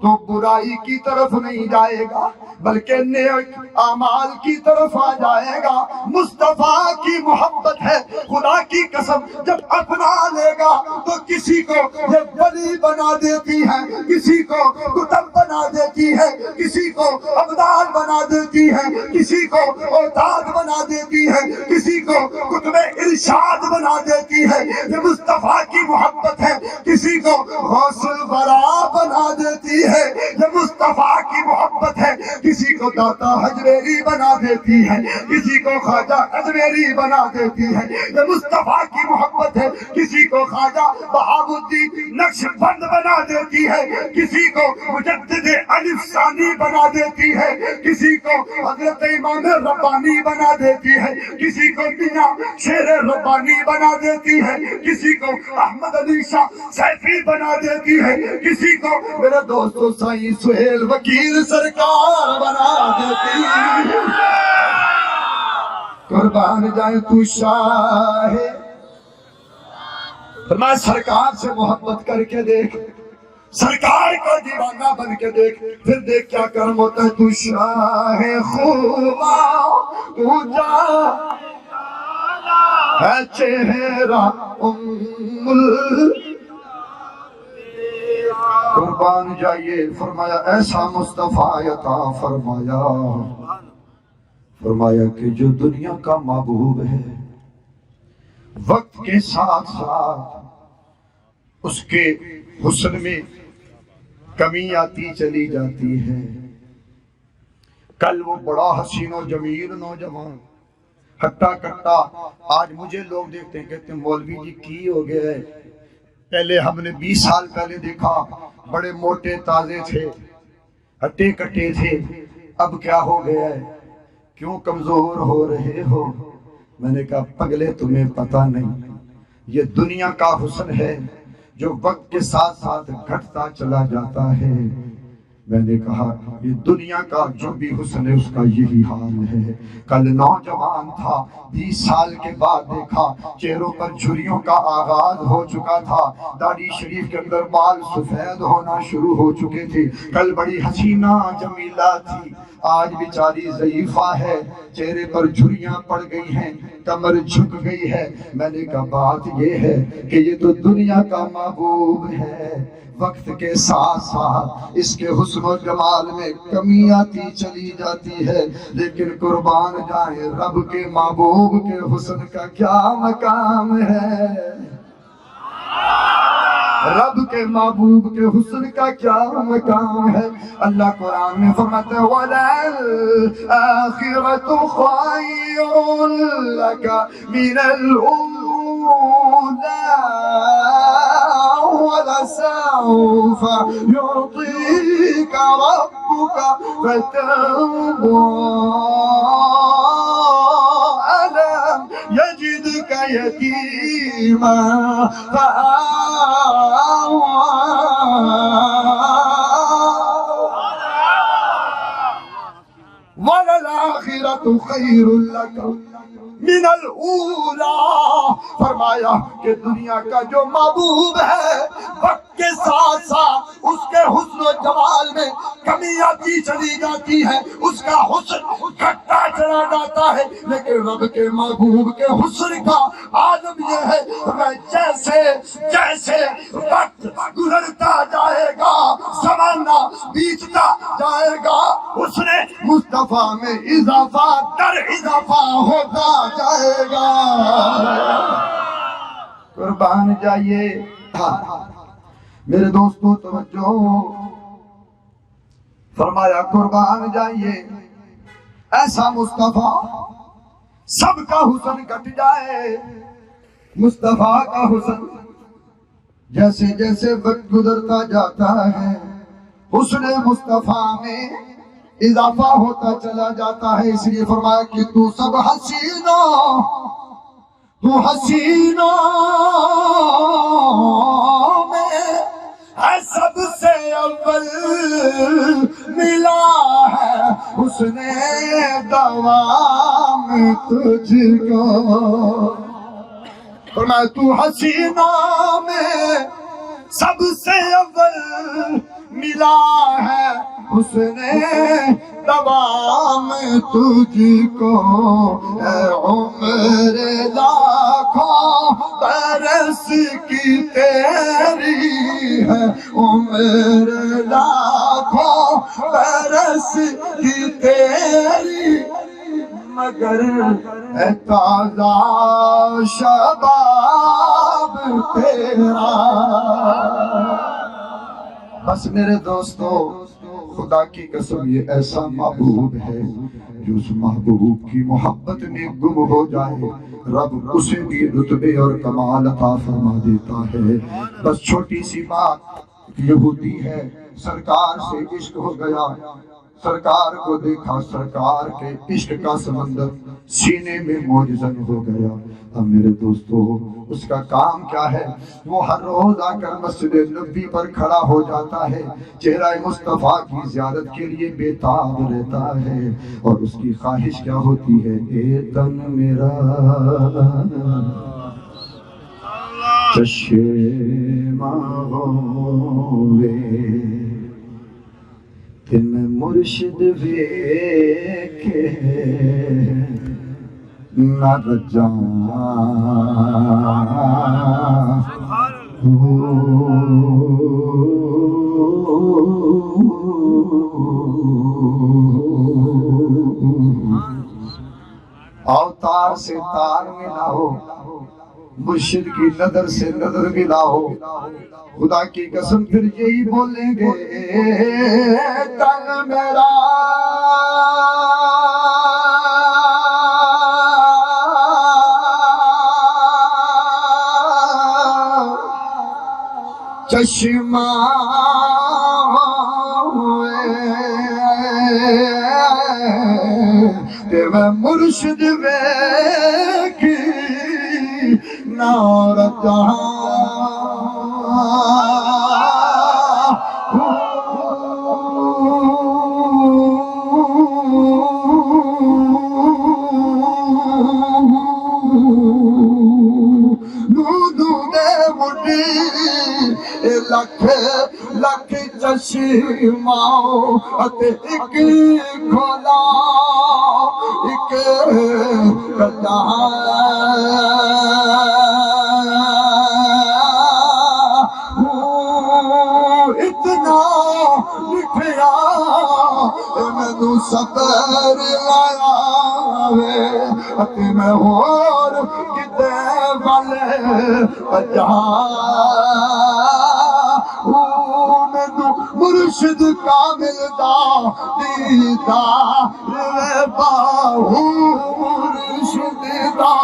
تو برائی کی طرف نہیں جائے گا بلکہ نیک اعمال کی طرف آ جائے گا۔ مصطفیٰ کی محبت ہے، خدا کی قسم جب اپنا لے گا تو کسی کو یہ ولی بنا دیتی ہے، کسی کو کتب بنا دیتی ہے، کسی کو ابدال بنا دیتی ہے، کسی کو اوتاد بنا دیتی ہے، کسی کو کتب ارشاد بنا دیتی ہے۔ یہ مصطفیٰ کی محبت ہے، کسی کو غوث الورا بنا دیتی ہے، یہ مصطفیٰ کی محبت ہے، کسی کو داتا حجویری بنا دیتی ہے، کسی کو خواجہ اجمیری بنا دیتی ہے۔ یہ مصطفیٰ کی محبت ہے، کسی کو خواجہ بہاء الدین نقش بند بنا دیتی ہے، کسی کو مجدد الف ثانی بنا دیتی ہے، کسی کو حضرت امام ربانی بنا دیتی ہے، کسی کو میاں شیر ربانی بنا دیتی ہے، کسی کو احمد علی شاہ سیفی بنا دیتی ہے، کسی کو میرے دوستو سائیں سہیل وکیل سرکار بنا دیتی ہے۔ قربان جائے تو شاہ، فرمایا سرکار سے محبت کر کے دیکھ، سرکار کا دیوانہ بن کے دیکھ، پھر دیکھ کیا کرم ہوتا ہے۔ تو شاہ خوبا تو جا ہے چہرہ قربان جائیے، فرمایا ایسا مصطفیٰ عطا فرمایا، فرمایا کہ جو دنیا کا محبوب ہے، وقت کے ساتھ ساتھ اس کے حسن میں کمی آتی چلی جاتی ہے۔ کل وہ بڑا حسین و جمیل نوجوان ہٹا کٹا، آج مجھے لوگ دیکھتے ہیں کہتے ہیں مولوی جی کی ہو گیا ہے، پہلے ہم نے 20 سال پہلے دیکھا بڑے موٹے تازے تھے، ہٹے کٹے تھے، اب کیا ہو گیا ہے، کیوں کمزور ہو رہے ہو؟ میں نے کہا پگلے تمہیں پتہ نہیں، یہ دنیا کا حسن ہے جو وقت کے ساتھ ساتھ گھٹتا چلا جاتا ہے۔ میں نے کہا یہ دنیا کا جو بھی حسن ہے اس کا یہی حال ہے۔ کل نوجوان تھا، 20 سال کے بعد دیکھا چہروں پر جھریوں کا آغاز ہو چکا تھا، داڑھی شریف کے اندر بال سفید ہونا شروع ہو چکے تھے۔ کل بڑی حسینہ جمیلہ تھی، آج بیچاری ضعیفہ ہے، چہرے پر جھریاں پڑ گئی ہیں، کمر جھک گئی ہے۔ میں نے کہا بات یہ ہے کہ یہ تو دنیا کا محبوب ہے، وقت کے ساتھ ساتھ اس کے حسن و جمال میں کمی آتی چلی جاتی ہے، لیکن قربان جائے رب کے محبوب کے حسن کا کیا مقام ہے، رب کے محبوب کے حسن کا کیا مقام ہے۔ اللہ قرآن میں فرماتا ہے وَلَلْآخِرَةُ خَيْرٌ لَكَ مِنَ الْأُولَىٰ وَلَسَوْفَ يُعْطِيكَ رَبُّكَ فَتَرْضَىٰ أَلَمْ يَجِدْكَ يَتِيمًا فَآوَىٰ وَلَلْآخِرَةُ خَيْرٌ لَكَ من الأولى، فرمایا کہ دنیا کا جو محبوب ہے وقت کے ساتھ ساتھ اس کے حسن و جمال میں کمی آتی چلی جاتی ہے، اس کا حسن گھٹتا چلا جاتا ہے، لیکن رب کے محبوب کے حسن کا عالم یہ ہے میں جیسے جیسے وقت گزرتا جائے گا، زمانہ بیتتا جائے گا، حسن مصطفیٰ میں اضافہ در اضافہ ہوتا جائے گا۔ قربان جائیے میرے دوستو توجہ، فرمایا قربان جائیے ایسا مصطفیٰ سب کا حسن کٹ جائے، مصطفیٰ کا حسن جیسے جیسے وقت گزرتا جاتا ہے حسن مصطفیٰ میں اضافہ ہوتا چلا جاتا ہے، اس لیے فرمایا کہ تو سب حسینوں میں ہے سب سے اول ملا ہے حسن دوام تجھ کو، فرمایا تو حسینوں میں سب سے اول ملا ہے حسن دوام تجھ کو، اے عمر لاکھوں برس کی تیری ہے، عمر لاکھوں برس کی تیری، مگر اے تازہ شباب تیرا۔ بس میرے دوستو خدا کی قسم یہ ایسا محبوب ہے جو اس محبوب کی محبت میں گم ہو جائے رب اسے بھی رتبے اور کمال عطا فرما دیتا ہے۔ بس چھوٹی سی بات، یہودی ہے سرکار سے عشق ہو گیا، سرکار کو دیکھا، سرکار کے عشق کا سمندر سینے میں موجزن ہو گیا۔ اب میرے دوستو اس کا کام کیا ہے؟ وہ ہر روز آ کر مسجد نبوی پر کھڑا ہو جاتا ہے، چہرہ مصطفیٰ کی زیارت کے لیے بےتاب رہتا ہے، اور اس کی خواہش کیا ہوتی ہے؟ اے تن میرا چشمہ ہوئے کہ میں مرشد ویکھے نہ اوتار سے تار ملاؤ، مرشد کی نظر سے نظر ملاؤ، خدا کی قسم پھر یہی بولیں گے تن میرا چشمہ تے میں مرشد ویکھی نار جہاں لکھ لکھ چشماؤں اتے ایک کھولا ایک کٹا آوے اتے میں ہور کتے والے جہاں مرشد کامل دا دیدار باہو مرشد دا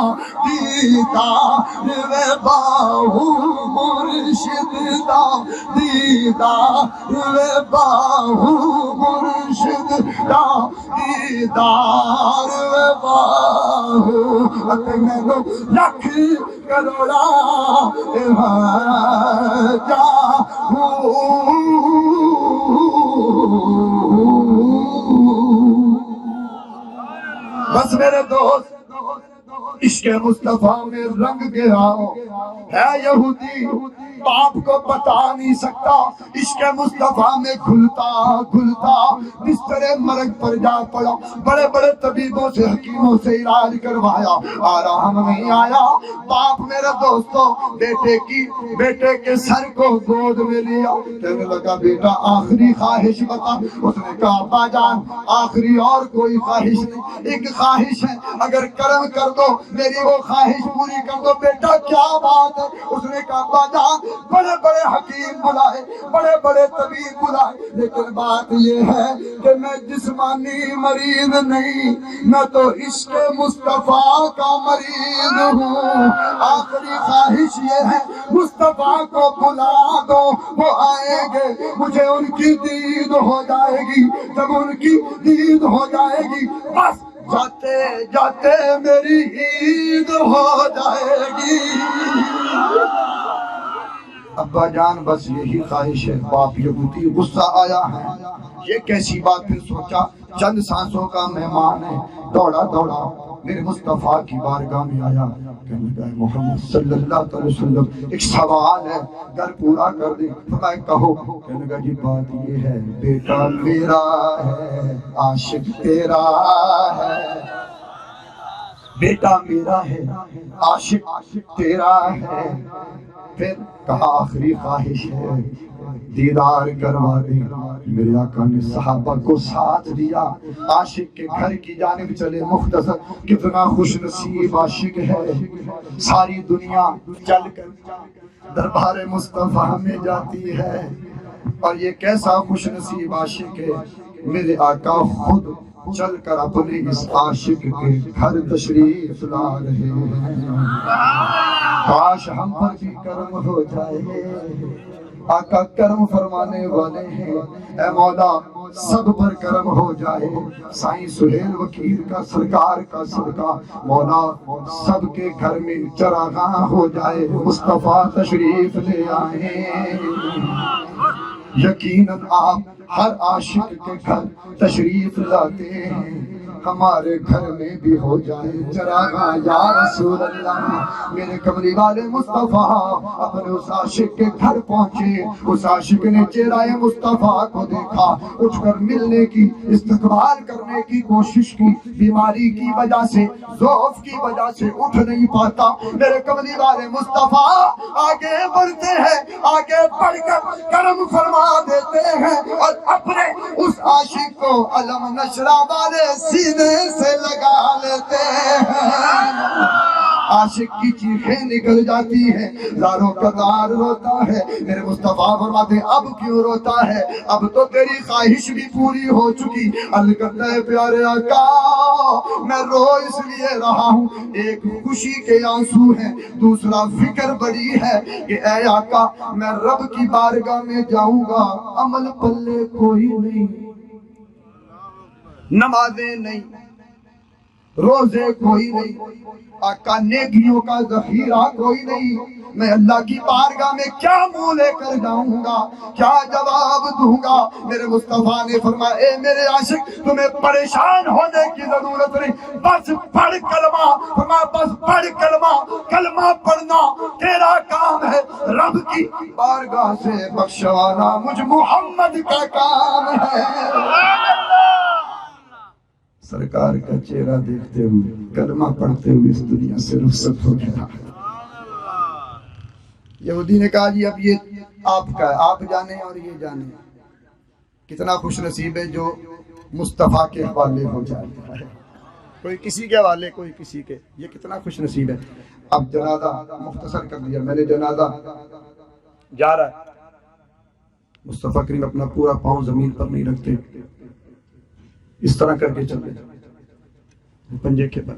دیدار باہو مرشد دا دیدار باہو مرشد دا دیدار باہو اتے میں نو لکھ کروڑا بس میرے دوست عشق مصطفیٰ میں رنگ گیا ہے یہودی باپ کو بتا نہیں سکتا عشق مصطفیٰ میں گھلتا گھلتا بستر مرگ پر جا پڑا بڑے بڑے طبیبوں سے حکیموں سے علاج کروایا آرام نہیں آیا باپ میرے دوستوں بیٹے کے سر کو گود میں لیا کہنے لگا بیٹا آخری خواہش بتا اس نے کہا ابا جان آخری اور کوئی خواہش نہیں ایک خواہش ہے اگر کرم کر دو میری وہ خواہش پوری کر دو بیٹا کیا بات ہے اس نے کہا ابا جان بڑے بڑے حکیم بلائے بڑے بڑے طبیب بلائے لیکن بات یہ ہے کہ میں جسمانی مریض نہیں میں تو عشق مصطفیٰ کا مریض ہوں آخری خواہش یہ ہے مصطفیٰ کو بلا دو وہ آئیں گے مجھے ان کی دید ہو جائے گی جب ان کی دید ہو جائے گی بس جاتے جاتے میری عید ہو جائے گی ابا جان بس یہی خواہش ہے باپ یہودی غصہ آیا ہے یہ کیسی بات پھر سوچا چند سانسوں کا مہمان ہے دوڑا میرے مصطفیٰ کی بارگاہ میں آیا کہنے لگا محمد صلی اللہ علیہ وسلم ایک سوال ہے گر پورا کر دیں فرمایا کہو کہنے لگا جی بات یہ ہے بیٹا میرا ہے عاشق تیرا ہے بیٹا میرا ہے عاشق تیرا ہے پھر کہا آخری خواہش ہے دیدار کروا دیں میرے آقا نے صحابہ کو ساتھ دیا عاشق کے گھر کی جانب چلے مختصر کتنا خوش نصیب عاشق ہے ساری دنیا چل کر دربار مصطفیٰ میں جاتی ہے اور یہ کیسا خوش نصیب عاشق ہے میرے آقا خود چل کر اپنے اس عاشق کے گھر تشریف لا رہے ہیں کاش ہم پر بھی کرم ہو جائے آقا کرم فرمانے والے ہیں اے مولا سب پر کرم ہو جائے سائیں سہیل وکیل کا سرکار کا صدقہ مولا سب کے گھر میں چراغاں ہو جائے مصطفیٰ تشریف لے آئیں یقیناً آپ ہر عاشق کے گھر تشریف لاتے ہیں ہمارے گھر میں بھی ہو جائے چراغاں یا رسول اللہ میرے کملی والے مصطفیٰ اپنے اس عاشق کے گھر پہنچے اس عاشق نے چہرہ مصطفیٰ کو دیکھا اٹھ کر ملنے کی استقبال کرنے کی کوشش کی بیماری کی وجہ سے ضعف کی وجہ سے اٹھ نہیں پاتا میرے کملی والے مصطفیٰ آگے بڑھتے ہیں آگے بڑھ کر کرم فرما دیتے ہیں اور اپنے اس عاشق کو علم نشرہ والے سینے سے لگا لیتے ہیں عاشق کی چیخیں نکل جاتی ہیں زاروں کا زار روتا ہے میرے مصطفیٰ فرماتے ہیں اب کیوں روتا ہے اب تو تیری خواہش بھی پوری ہو چکی عرض کرتا ہے پیارے آقا میں رو اس لیے رہا ہوں ایک خوشی کے آنسو ہیں دوسرا فکر بڑی ہے کہ اے آقا میں رب کی بارگاہ میں جاؤں گا عمل پلے کوئی نہیں نمازیں نہیں روزے کوئی نہیں آقا نیکیوں کا ذخیرہ کوئی نہیں میں اللہ کی بارگاہ میں کیا منہ لے کر جاؤں گا کیا جواب دوں گا میرے مصطفیٰ نے فرمایا اے میرے عاشق تمہیں پریشان ہونے کی ضرورت نہیں بس پڑھ کلمہ فرمایا بس پڑھ کلمہ پڑھنا تیرا کام ہے رب کی بارگاہ سے بخشوانا مجھ محمد کا کام ہے سرکار کا چہرہ دیکھتے ہوئے کلمہ پڑھتے ہوئے اس دنیا سے رخصت ہو گیا یہودی نے کہا جی اب یہ آپ کا ہے آپ جانے اور یہ جانے کتنا خوش نصیب ہے جو مصطفیٰ کے حوالے ہو جاتا ہے کوئی کسی کے حوالے کوئی کسی کے. یہ کتنا خوش نصیب ہے. اب جنازہ مختصر کر دیا میں نے. جنازہ جا رہا ہے. مصطفیٰ کریم اپنا پورا پاؤں زمین پر نہیں رکھتے, اس طرح کر کے چل رہے پنجے کے بل.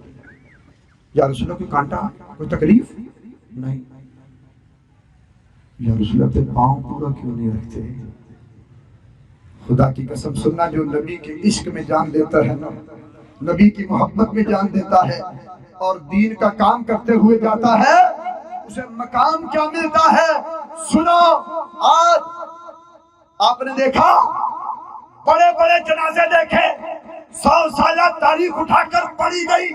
یا رسول اللہ کوئی کانٹا کوئی تکلیف نہیں. یا رسول اللہ پہ پاؤں پورا کیوں نہیں رکھتے؟ خدا کی قسم سننا, جو نبی کے عشق میں جان دیتا ہے نا, نبی کی محبت میں جان دیتا ہے اور دین کا کام کرتے ہوئے جاتا ہے, اسے مقام کیا ملتا ہے. سنو, آج آپ نے دیکھا بڑے بڑے جنازے دیکھے, 100 سالہ تاریخ اٹھا کر پڑھی گئی,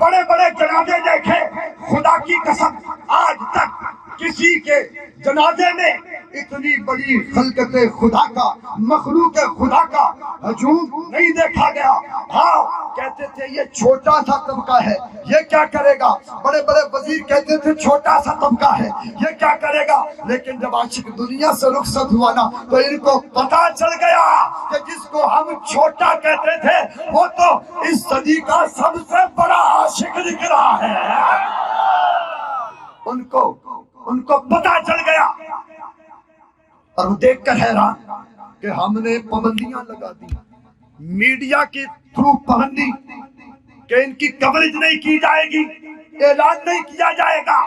بڑے بڑے جنازے دیکھے. خدا کی قسم آج تک کسی کے جنازے میں اتنی بڑی خلقت خدا کا, مخلوق خدا کا ہجوم نہیں دیکھا گیا. ہاں کہتے تھے یہ چھوٹا سا طبقہ ہے, یہ کیا کرے گا. بڑے بڑے وزیر کہتے تھے چھوٹا سا طبقہ ہے, یہ کیا کرے گا. لیکن جب عاشق دنیا سے رخصت ہوا نا, تو ان کو پتا چل گیا کہ جس کو ہم چھوٹا کہتے تھے وہ تو اس صدی کا سب سے بڑا عاشق دکھ رہا ہے. ان کو پتا چل گیا, اور وہ دیکھ کر حیران کہ ہم نے پابندیاں لگا دی, میڈیا کے تھرو پابندی کہ ان کی کوریج نہیں کی جائے گی, اعلان نہیں کیا جائے گا,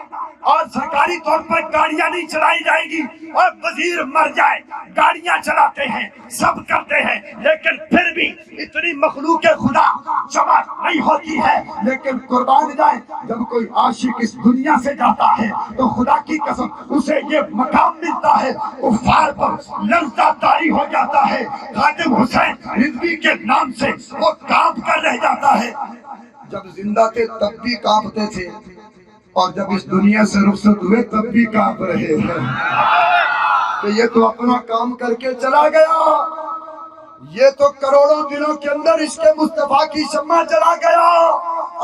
اور سرکاری طور پر گاڑیاں نہیں چلائی جائیں گی, اور وزیر مر جائے گاڑیاں چلاتے ہیں, سب کرتے ہیں, لیکن پھر بھی اتنی مخلوق خدا جمع نہیں ہوتی ہے. لیکن قربان جائے, جب کوئی عاشق اس دنیا سے جاتا ہے تو خدا کی قسم اسے یہ مقام ملتا ہے, کفار پر لرزہ طاری ہو جاتا ہے. خادم حسین رضوی کے نام سے وہ کام کر رہ جاتا ہے. جب زندہ تھے تب بھی کانپتے تھے, اور جب اس دنیا سے رخصت ہوئے تب بھی کانپ رہے ہیں کہ یہ تو اپنا کام کر کے چلا گیا, یہ تو کروڑوں دنوں کے اندر اس کے مصطفیٰ کی شمع چلا گیا.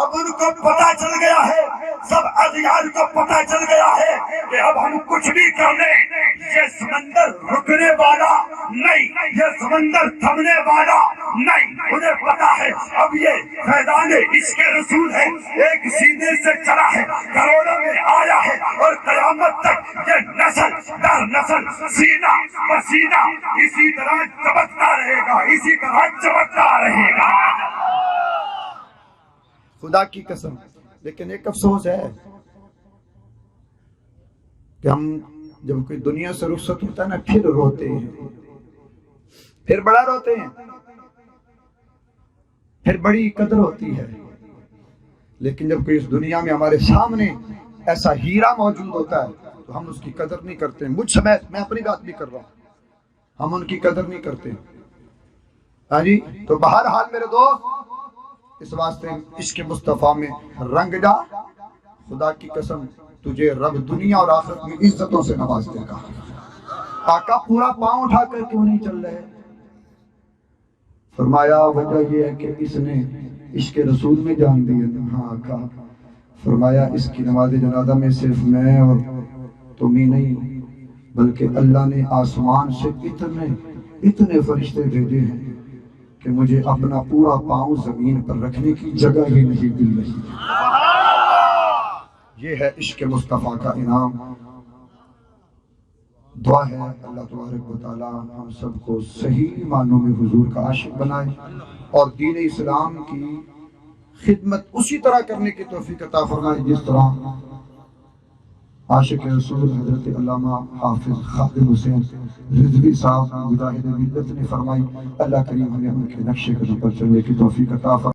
اب ان کو پتا چل گیا ہے, سب اذیال کو پتا چل گیا ہے کہ اب ہم کچھ بھی کر لیں یہ سمندر رکنے والا نہیں, یہ سمندر تھمنے والا نہیں. انہیں پتا ہے اب یہ فیضان عشق رسول ہے, ایک سینے سے چلا ہے, کروڑوں میں آیا ہے, اور قیامت تک یہ نسل در نسل سینہ پسینہ اسی طرح چمکتا رہے گا, اسی طرح چمکتا رہے گا. خدا کی قسم. لیکن ایک افسوس ہے کہ ہم جب کوئی دنیا سے رخصت ہوتا ہے نا, پھر روتے ہیں, پھر بڑا روتے ہیں, پھر بڑی قدر ہوتی ہے. لیکن جب کوئی اس دنیا میں ہمارے سامنے ایسا ہیرا موجود ہوتا ہے تو ہم اس کی قدر نہیں کرتے. مجھ سے میں اپنی بات بھی کر رہا ہوں, ہم ان کی قدر نہیں کرتے. ہاں جی, تو بہرحال میرے دوست, اس واسطے عشق مصطفیٰ میں رنگ جا. خدا کی قسم تجھے رب دنیا اور آخرت میں عزتوں سے نواز دے گا. آقا پورا پاؤں اٹھا کر کیوں نہیں چل رہے؟ فرمایا وجہ یہ ہے کہ اس نے عشق رسول میں جان دی ہے. ہاں آقا. فرمایا اس کی نماز جنازہ میں صرف میں اور تم ہی نہیں, بلکہ اللہ نے آسمان سے اتنے فرشتے بھیجے ہیں کہ مجھے اپنا پورا پاؤں زمین پر رکھنے کی جگہ ہی نہیں مل رہی. یہ ہے عشق مصطفیٰ کا انعام. دعا ہے اللہ تبارک و تعالی ہم سب کو صحیح معنوں میں حضور کا عاشق بنائے, اور دین اسلام کی خدمت اسی طرح کرنے کی توفیق عطا فرمائے جس طرح عاشق رسول حضرت علامہ حافظ خادم حسین رضوی صاحب مجاہد ملت نے فرمائی. اللہ کریم ہمیں ان کے نقش قدم پر چلنے کی توفیق عطا فرمائے.